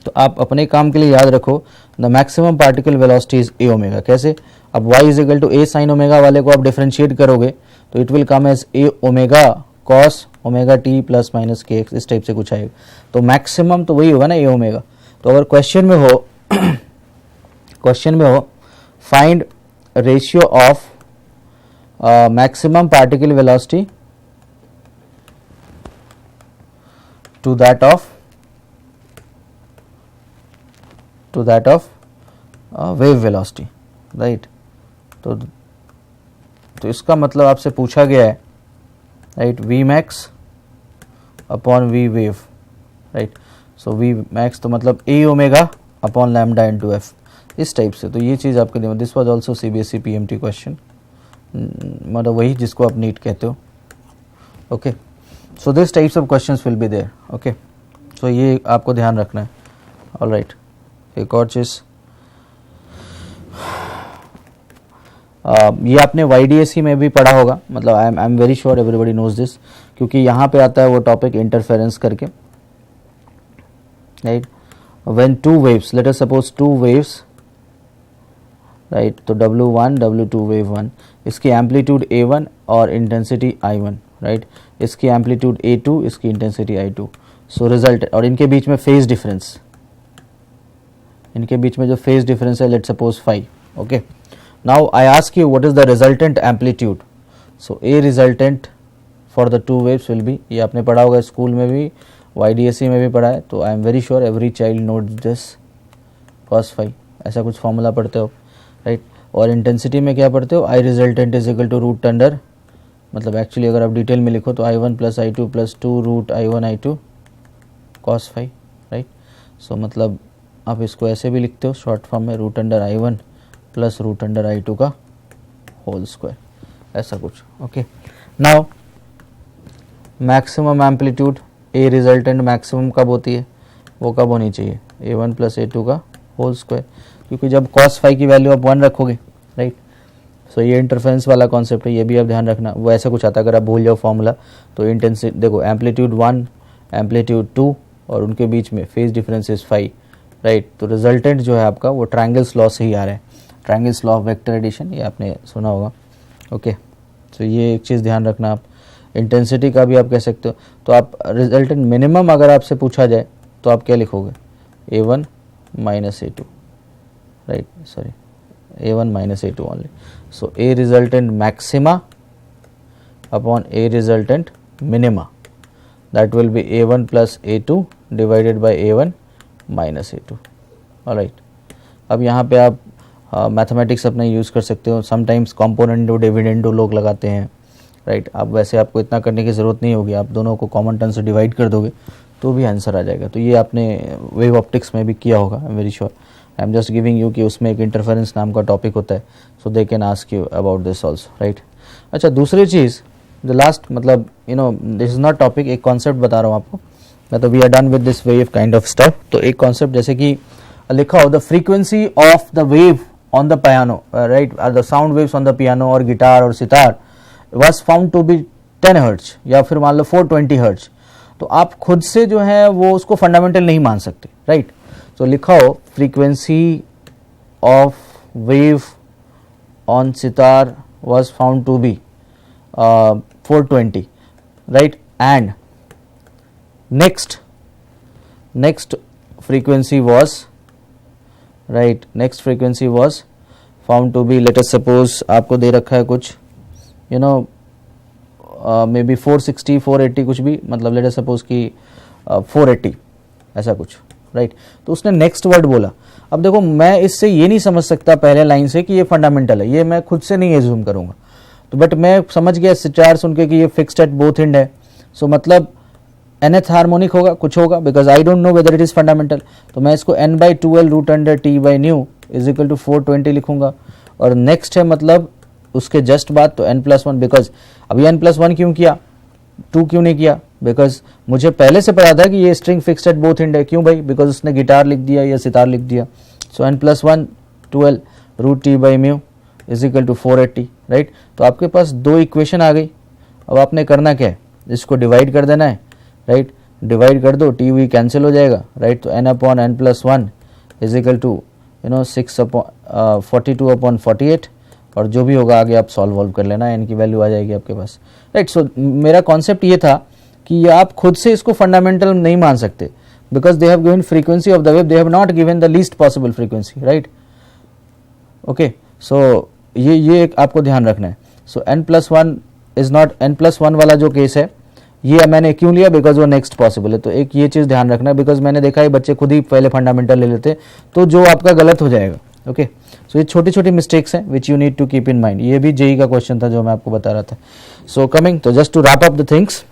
तो आप अपने काम के लिए याद रखो the maximum particle velocity is a omega. कैसे, अब y is equal to a sin omega वाले को आप डिफरेंशिएट करोगे तो it will come as a omega cos omega T plus minus के एक्स, इस टाइप से कुछ आएगा। तो मैक्सिमम तो वही होगा ना a ओमेगा। तो अगर क्वेश्चन में हो find ratio of maximum particle velocity to that of wave velocity, right. तो इसका मतलब आपसे पूछा गया है, right, V max upon V wave, right. So V max तो मतलब a omega upon lambda into F, इस टाइप से। तो ये चीज़ आपके लिए, this was also CBSE PMT question, मतलब वही जिसको आप नीट कहते हो, okay. So this types of questions will be there, okay. So ये आपको ध्यान रखना है, ऑलराइट। एक और चीज़, ये आपने YDAC में भी पढ़ा होगा, मतलब I am very sure everybody knows this, क्योंकि यहाँ पे आता है वो टॉपिक इंटरफेरेंस करके, right. When two waves, let us suppose two waves, right, तो W1 W2 वेव 1, इसकी एम्पलीट्यूड A1 और इंटेंसिटी I1, राइट, इसकी एम्पलीट्यूड A2, इसकी इंटेंसिटी I2. सो रिजल्ट, और इनके बीच में फेज डिफरेंस, इनके बीच में जो फेज डिफरेंस है, let's suppose 5. Okay, now I ask you what is the resultant amplitude. So A resultant for the two waves will be, ये आपने पढ़ा होगा स्कूल में भी, YDSE में भी पढ़ा है, तो आई am very sure every child notes this, cos 5, ऐसा कुछ फॉर्मूला पढ़ते हो, राइट. और इंटेंसिटी में क्या पढ़ते हो, I resultant is equal to root under, मतलब एक्चुअली अगर आप डिटेल में लिखो तो I1 plus I2 plus 2 root I1 I2 cos 5, right. So मतलब आप इसको ऐसे भी लिखते हो शॉर्ट फॉर्म में, root under I1 plus root under I2 का होल स्क्वायर, ऐसा कुछ. Okay, now maximum amplitude, a resultant maximum कब होती है, वो कब होनी चाहिए, A1 प्लस A2 का होल स्क्वायर, क्योंकि जब cos 5 की वैल्यू आप 1 रखोगे, राइट. सो ये इंटरफेरेंस वाला कॉन्सेप्ट है, ये भी आप ध्यान रखना. वो ऐसा कुछ आता है, अगर आप भूल जाओ फॉर्मूला तो इंटेंसिटी देखो, एम्पलीट्यूड 1, एम्पलीट्यूड 2 और उनके बीच में फेज डिफरेंस इज 5, राइट. तो रिजल्टेंट जो है आपका वो ट्रायंगल्स लॉ से ही आ रहा है, triangles law of vector addition, ये आपने सुना होगा. ओके, तो ये एक चीज़ ध्यान रखना आप. इंटेंसिटी का भी आप कह सकते हो, तो आप रिजल्टेंट मिनिमम अगर आपसे पूछा जाए तो आप क्या लिखोगे, A1 minus A2, right, sorry A1 minus A2 only. So A resultant maxima upon A resultant minima, that will be A1 plus A2 divided by A1 minus A2. Alright, अब यहाँ पे आप मैथमेटिक्स अपना यूज़ कर सकते हो. Sometimes componendo dividendo लोग लगाते हैं, राइट. आप वैसे आपको इतना करने की ज़रूरत नहीं होगी, आप दोनों को कॉमन टर्म से डिवाइड कर दोगे तो भी आंसर आ जाएगा. तो ये आपने वेव ऑप्टिक्स में भी किया होगा, I am very sure. I am just giving you कि उसमें एक इंटरफेरेंस नाम का टॉपिक होता है, so they can ask you about this also, right. अच्छा, दूसरी चीज़, द लास्ट, मतलब दिस इज़ नॉट टॉपिक, एक कॉन्सेप्ट बता रहा हूँ आपको. मतलब we are done with this wave kind of stuff. तो एक कॉन्सेप्ट जैसे कि लिखा हो, the frequency of the wave on the piano, right, or the sound waves on the piano or guitar or sitar was found to be 10 hertz या फिर मान लो 420 hertz. तो आप खुद से जो है वो उसको फंडामेंटल नहीं मान सकते, राइट. तो लिखा हो frequency of wave on sitar was found to be 420, right, and next frequency was, right, next frequency was found to be, let us suppose आपको दे रखा है कुछ, मे बी 460 480 कुछ भी, मतलब लेट अस सपोज कि 480 ऐसा कुछ, राइट. तो उसने नेक्स्ट वर्ड बोला. अब देखो, मैं इससे ये नहीं समझ सकता पहले लाइन से कि ये फंडामेंटल है, ये मैं खुद से नहीं एज्यूम करूंगा. तो बट मैं समझ गया सितार सुन के कि ये फिक्स्ड एट बोथ एंड है, सो मतलब nth हार्मोनिक होगा, कुछ होगा, because I don't know whether it is fundamental. तो मैं इसको n/2l root under t by nu is equal to 420 लिखूंगा. और नेक्स्ट है मतलब उसके जस्ट बाद तो n+1, बिकॉज अभी n+1 क्यों किया, 2 क्यों नहीं किया, बिकॉज मुझे पहले से पता था कि ये string fixed at both and है. क्यों भाई, बिकॉज उसने गिटार लिख दिया या सितार लिख दिया. So n+1 12 root t by mu is equal to 480, right. तो आपके पास दो इक्वेशन आ गई. अब आपने करना क्या है, इसको डिवाइड कर देना है, राइट. डिवाइड कर दो, टी वी कैंसिल हो जाएगा, राइट. तो n/n+1 इज इक्वल टू 42/48, और जो भी होगा आगे आप सॉल्व कर लेना, n की वैल्यू आ जाएगी आपके पास, राइट. सो मेरा कॉन्सेप्ट ये था कि आप खुद से इसको फंडामेंटल नहीं मान सकते, because they have given frequency of the wave, they have not given the least possible frequency, right. Okay, so ये आपको ध्यान रखना है. सो n+1 इज नॉट, n+1 वाला जो केस है ये मैंने क्यों लिया, बिकॉज वो नेक्स्ट पॉसिबल है. तो एक ये चीज़ ध्यान रखना है, बिकॉज मैंने देखा है बच्चे खुद ही पहले फंडामेंटल ले लेते, तो जो आपका गलत हो जाएगा. ओके, सो ये छोटी छोटी मिस्टेक्स हैं which you need to keep in mind. ये भी जेई का क्वेश्चन था जो मैं आपको बता रहा था. सो कमिंग, तो just to wrap up the things.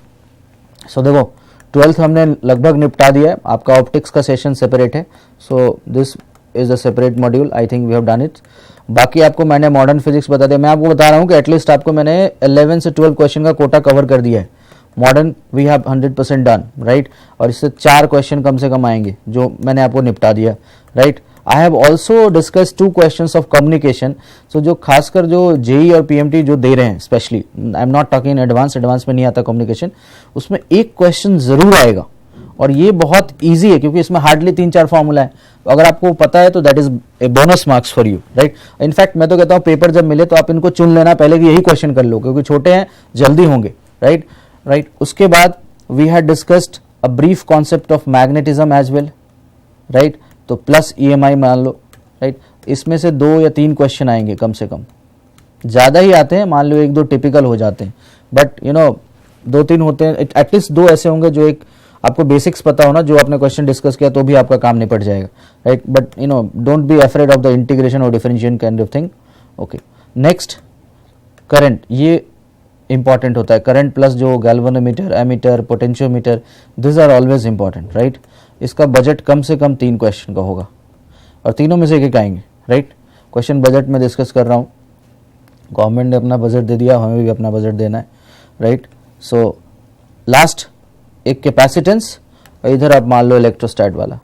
So देखो, 12th हमने लगभग निपटा दिया है. आपका ऑप्टिक्स का सेशन सेपरेट है, so this is a separate module. I think we have done it. बाकी आपको मैंने मॉडर्न फिजिक्स बता दिया. मैं आपको बता रहा हूँ कि एटलीस्ट आपको मैंने 11 से 12 क्वेश्चन का कोटा कवर कर दिया है. Modern we have 100% done, right. और इससे 4 क्वेश्चन कम से कम आएंगे जो मैंने आपको निपटा दिया, right. I have also discuss 2 questions of communication. So जो खासकर जो जेई और पीएमटी जो दे रहे हैं, specially I am not talking advance में नहीं आता कम्युनिकेशन, उसमें एक क्वेश्चन जरूर आएगा और ये बहुत ईजी है क्योंकि इसमें हार्डली 3-4 फॉर्मूला है. अगर आपको पता है तो that is a bonus marks for you, right. In fact मैं तो कहता हूँ पेपर जब मिले तो आप इनको चुन लेना पहले कि यही क्वेश्चन कर लो, क्योंकि छोटे हैं, जल्दी होंगे, राइट. उसके बाद we had discussed a brief concept of magnetism as well, right. तो प्लस EMI मान लो, राइट. इसमें से 2 या 3 क्वेश्चन आएंगे कम से कम, ज़्यादा ही आते हैं, मान लो 1-2 टिपिकल हो जाते हैं, बट 2-3 होते हैं, एटलीस्ट 2 ऐसे होंगे जो एक आपको बेसिक्स पता हो ना, जो आपने क्वेश्चन डिस्कस किया तो भी आपका काम निपट जाएगा, right. But don't be afraid of the integration और differentiation kind of thing. Okay, next current, ये इंपॉर्टेंट होता है. करंट प्लस जो galvanometer, ammeter, potentiometer, this are always important, right. इसका बजट कम से कम 3 क्वेश्चन का होगा और तीनों में से एक आएंगे, राइट. क्वेश्चन बजट में डिस्कस कर रहा हूँ, गवर्नमेंट ने अपना बजट दे दिया, हमें भी अपना बजट देना है, राइट. सो लास्ट एक कैपेसिटेंस और इधर आप मान लो इलेक्ट्रोस्टैट वाला,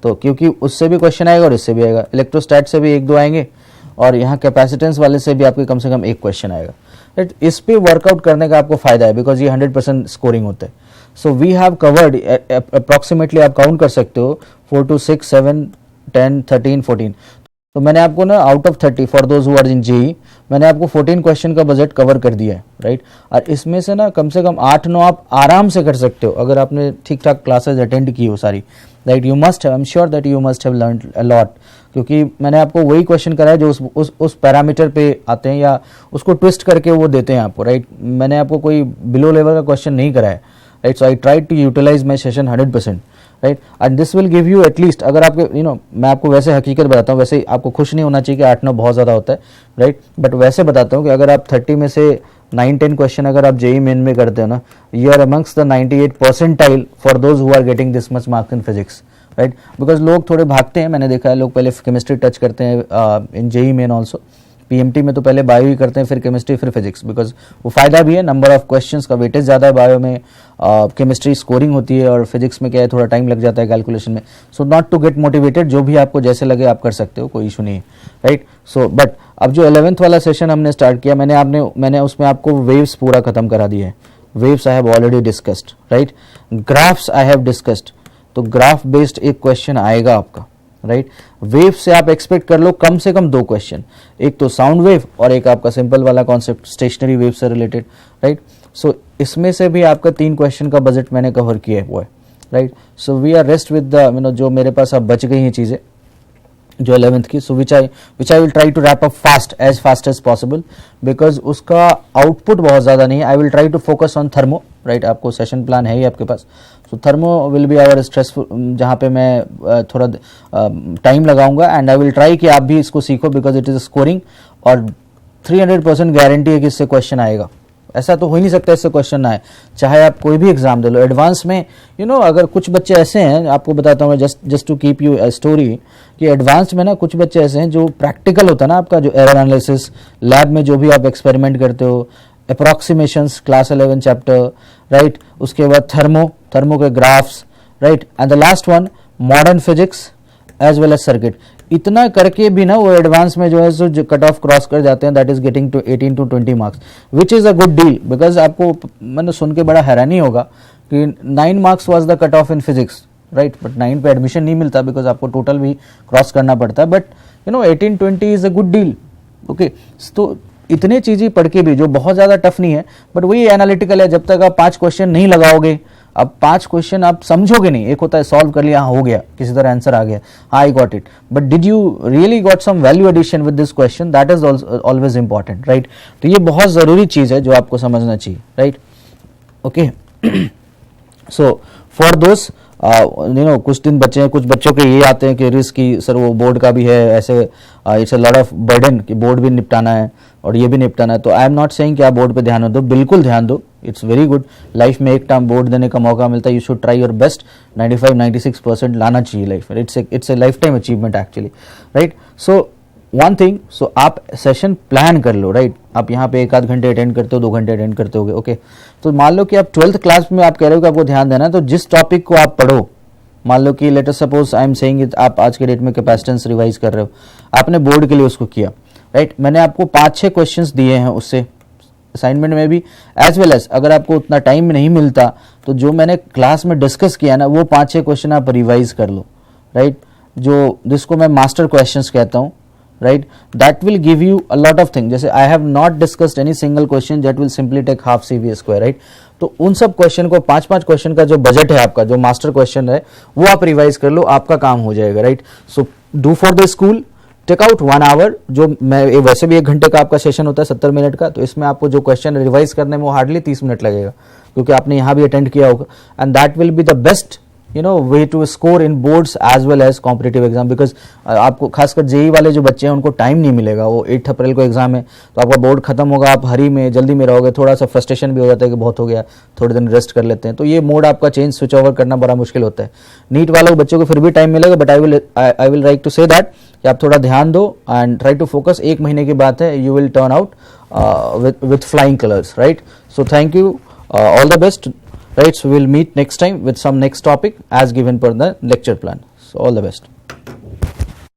तो क्योंकि उससे भी क्वेश्चन आएगा और इससे भी आएगा, इलेक्ट्रोस्टैट से भी 1-2 आएंगे और यहाँ कैपेसिटेंस वाले से भी आपके कम से कम 1 क्वेश्चन आएगा, राइट. इस पे वर्कआउट करने का आपको फायदा है बिकॉज ये 100% स्कोरिंग होता है. So we have covered approximately, आप काउंट कर सकते हो 4 to 6, 7, 10, 13, 14. तो मैंने आपको ना out of 30 for those who are in JEE, मैंने आपको 14 क्वेश्चन का बजट कवर कर दिया है, राइट. और इसमें से ना कम से कम 8-9 आप आराम से कर सकते हो अगर आपने ठीक ठाक क्लासेस अटेंड की हो सारी, right. You must, I am sure that you must have learned a lot, क्योंकि मैंने आपको वही क्वेश्चन कराया जो उस पैरामीटर पे आते हैं या उसको ट्विस्ट करके वो देते हैं आपको, राइट. मैंने आपको कोई बिलो लेवल का क्वेश्चन नहीं कराया, right. So I try to utilize my session 100%, right. And this will give you at least, अगर आपके मैं आपको वैसे हकीकत बताता हूँ, वैसे आपको खुश नहीं होना चाहिए कि 8-9 बहुत ज़्यादा होता है, राइट. बट वैसे बताता हूँ कि अगर आप 30 में से 9-10 क्वेश्चन अगर आप जेई मेन में करते हो ना, you are amongst the 98 percentile for those who are getting this much marks in physics, right. Because लोग थोड़े भागते हैं, मैंने देखा है लोग पहले केमिस्ट्री टच करते हैं in JEE main also, PMT में तो पहले बायो ही करते हैं, फिर केमिस्ट्री, फिर फिजिक्स, बिकॉज वो फायदा भी है, नंबर ऑफ क्वेश्चंस का वेटेज ज़्यादा है बायो में, केमिस्ट्री स्कोरिंग होती है और फिजिक्स में क्या है थोड़ा टाइम लग जाता है कैलकुलेशन में. So not to get motivated, जो भी आपको जैसे लगे आप कर सकते हो, कोई इशू नहीं है, राइट. सो बट अब जो 11th वाला सेशन हमने स्टार्ट किया, मैंने उसमें आपको वेव्स पूरा खत्म करा दिया है. Waves I have already discussed, right. Graphs I have discussed, तो ग्राफ बेस्ड एक क्वेश्चन आएगा आपका, राइट. वेव से आप एक्सपेक्ट कर लो कम से कम 2 क्वेश्चन, एक तो साउंड वेव और एक आपका सिंपल वाला कॉन्सेप्ट स्टेशनरी वेव से रिलेटेड, राइट. सो इसमें से भी आपका 3 क्वेश्चन का बजट मैंने कवर किया है, वो है, right. So we are rest with the जो मेरे पास अब बच गई हैं चीज़ें जो 11th की, so which I will try to wrap up fast as possible because उसका आउटपुट बहुत ज़्यादा नहीं है. I will try to focus on thermo, right. आपको सेशन प्लान है ही आपके पास, so thermo will be our stressful, जहाँ पे मैं थोड़ा टाइम लगाऊंगा एंड आई विल ट्राई कि आप भी इसको सीखो बिकॉज इट इज़ स्कोरिंग और 300% गारंटी है कि इससे क्वेश्चन आएगा. ऐसा तो हो ही नहीं सकता इससे क्वेश्चन ना आए, चाहे आप कोई भी एग्जाम दे लो. एडवांस में अगर कुछ बच्चे ऐसे हैं, आपको बताता हूँ मैं just to keep you story, कि एडवांस में ना कुछ बच्चे ऐसे हैं जो प्रैक्टिकल होता है ना आपका, जो एरर एनालिसिस लैब में जो भी आप एक्सपेरिमेंट करते हो, अप्रॉक्सीमेशंस क्लास 11 चैप्टर, राइट. उसके बाद थर्मो के graphs, right. And the last one modern physics as well as circuit. इतना करके भी ना वो एडवांस में जो है सो कट ऑफ क्रॉस कर जाते हैं, that is getting to 18 to 20 marks which is a good deal. Because आपको मैंने सुन के बड़ा हैरानी होगा कि 9 marks was the cut off in physics, right. But 9 पे एडमिशन नहीं मिलता बिकॉज आपको टोटल भी क्रॉस करना पड़ता है. But 18-20 is a good deal, okay. तो इतने चीज़ें पढ़ के भी जो बहुत ज़्यादा टफ नहीं है, बट वही एनालिटिकल है. जब तक आप 5 क्वेश्चन नहीं लगाओगे, अब 5 क्वेश्चन आप समझोगे नहीं. एक होता है सॉल्व कर लिया, हाँ हो गया, किसी तरह आंसर आ गया, हाँ I got it, but did you really got some value addition with this question, that is always important, right. तो ये बहुत ज़रूरी चीज़ है जो आपको समझना चाहिए, right. Okay, so for those कुछ दिन बच्चे हैं, कुछ बच्चों के ये आते हैं कि रिस्क की सर वो बोर्ड का भी है, ऐसे it's a lot of burden कि बोर्ड भी निपटाना है और ये भी निपटाना है. तो आई एम नॉट सेइंग कि आप बोर्ड पे ध्यान दो, बिल्कुल ध्यान दो, इट्स वेरी गुड. लाइफ में एक टाइम बोर्ड देने का मौका मिलता है, you should try your best. 95-96% लाना चाहिए लाइफ में, it's a lifetime achievement actually, right. So one thing, so आप सेशन प्लान कर लो, राइट. आप यहाँ पे 1-8 घंटे अटेंड करते हो, 2 घंटे अटेंड करते हो, ओके. तो मान लो कि आप 12th क्लास में आप कह रहे हो कि आपको ध्यान देना है, तो जिस टॉपिक को आप पढ़ो, मान लो कि late us suppose I am saying it, आप आज के डेट में कैपेसिटेंस रिवाइज कर रहे हो, आपने बोर्ड के लिए उसको किया, राइट. मैंने आपको 5-6 क्वेश्चंस दिए हैं उससे असाइनमेंट में भी, एज वेल एज अगर आपको उतना टाइम नहीं मिलता तो जो मैंने क्लास में डिस्कस किया ना, वो 5-6 क्वेश्चन आप रिवाइज कर लो, राइट. जो जिसको मैं मास्टर क्वेश्चंस कहता हूँ, right? That will give you a lot of things. जैसे I have not discussed any single question that will simply take half CV square, right? तो उन सब क्वेश्चन को 5-5 क्वेश्चन का जो बजट है आपका, जो मास्टर क्वेश्चन है, वो आप रिवाइज कर लो, आपका काम हो जाएगा, right? So do for the school, take out 1 hour, जो मैं वैसे भी 1 घंटे का आपका सेशन होता है 70 मिनट का, तो इसमें आपको जो क्वेश्चन रिवाइज करने में वो हार्डली 30 मिनट लगेगा, क्योंकि आपने यहाँ भी अटेंड किया होगा. And that will be the best way to score in boards as well as competitive exam, because आपको खासकर जेई वाले जो बच्चे हैं उनको टाइम नहीं मिलेगा. वो 8 अप्रैल को एग्जाम है, तो आपका बोर्ड खत्म होगा, आप हरी में जल्दी में रहोगे, थोड़ा सा फ्रस्ट्रेशन भी हो जाता है कि बहुत हो गया, थोड़े दिन रेस्ट कर लेते हैं. तो ये मोड आपका चेंज स्विच ओवर करना बड़ा मुश्किल होता है. नीट वालों बच्चों को फिर भी टाइम मिलेगा, but I will like to say that कि आप थोड़ा ध्यान दो एंड ट्राई टू फोकस. 1 महीने की बात है, you will turn out with flying colours, right? So thank you, all the best. Right, so we'll meet next time with some next topic as given per the lecture plan. So all the best.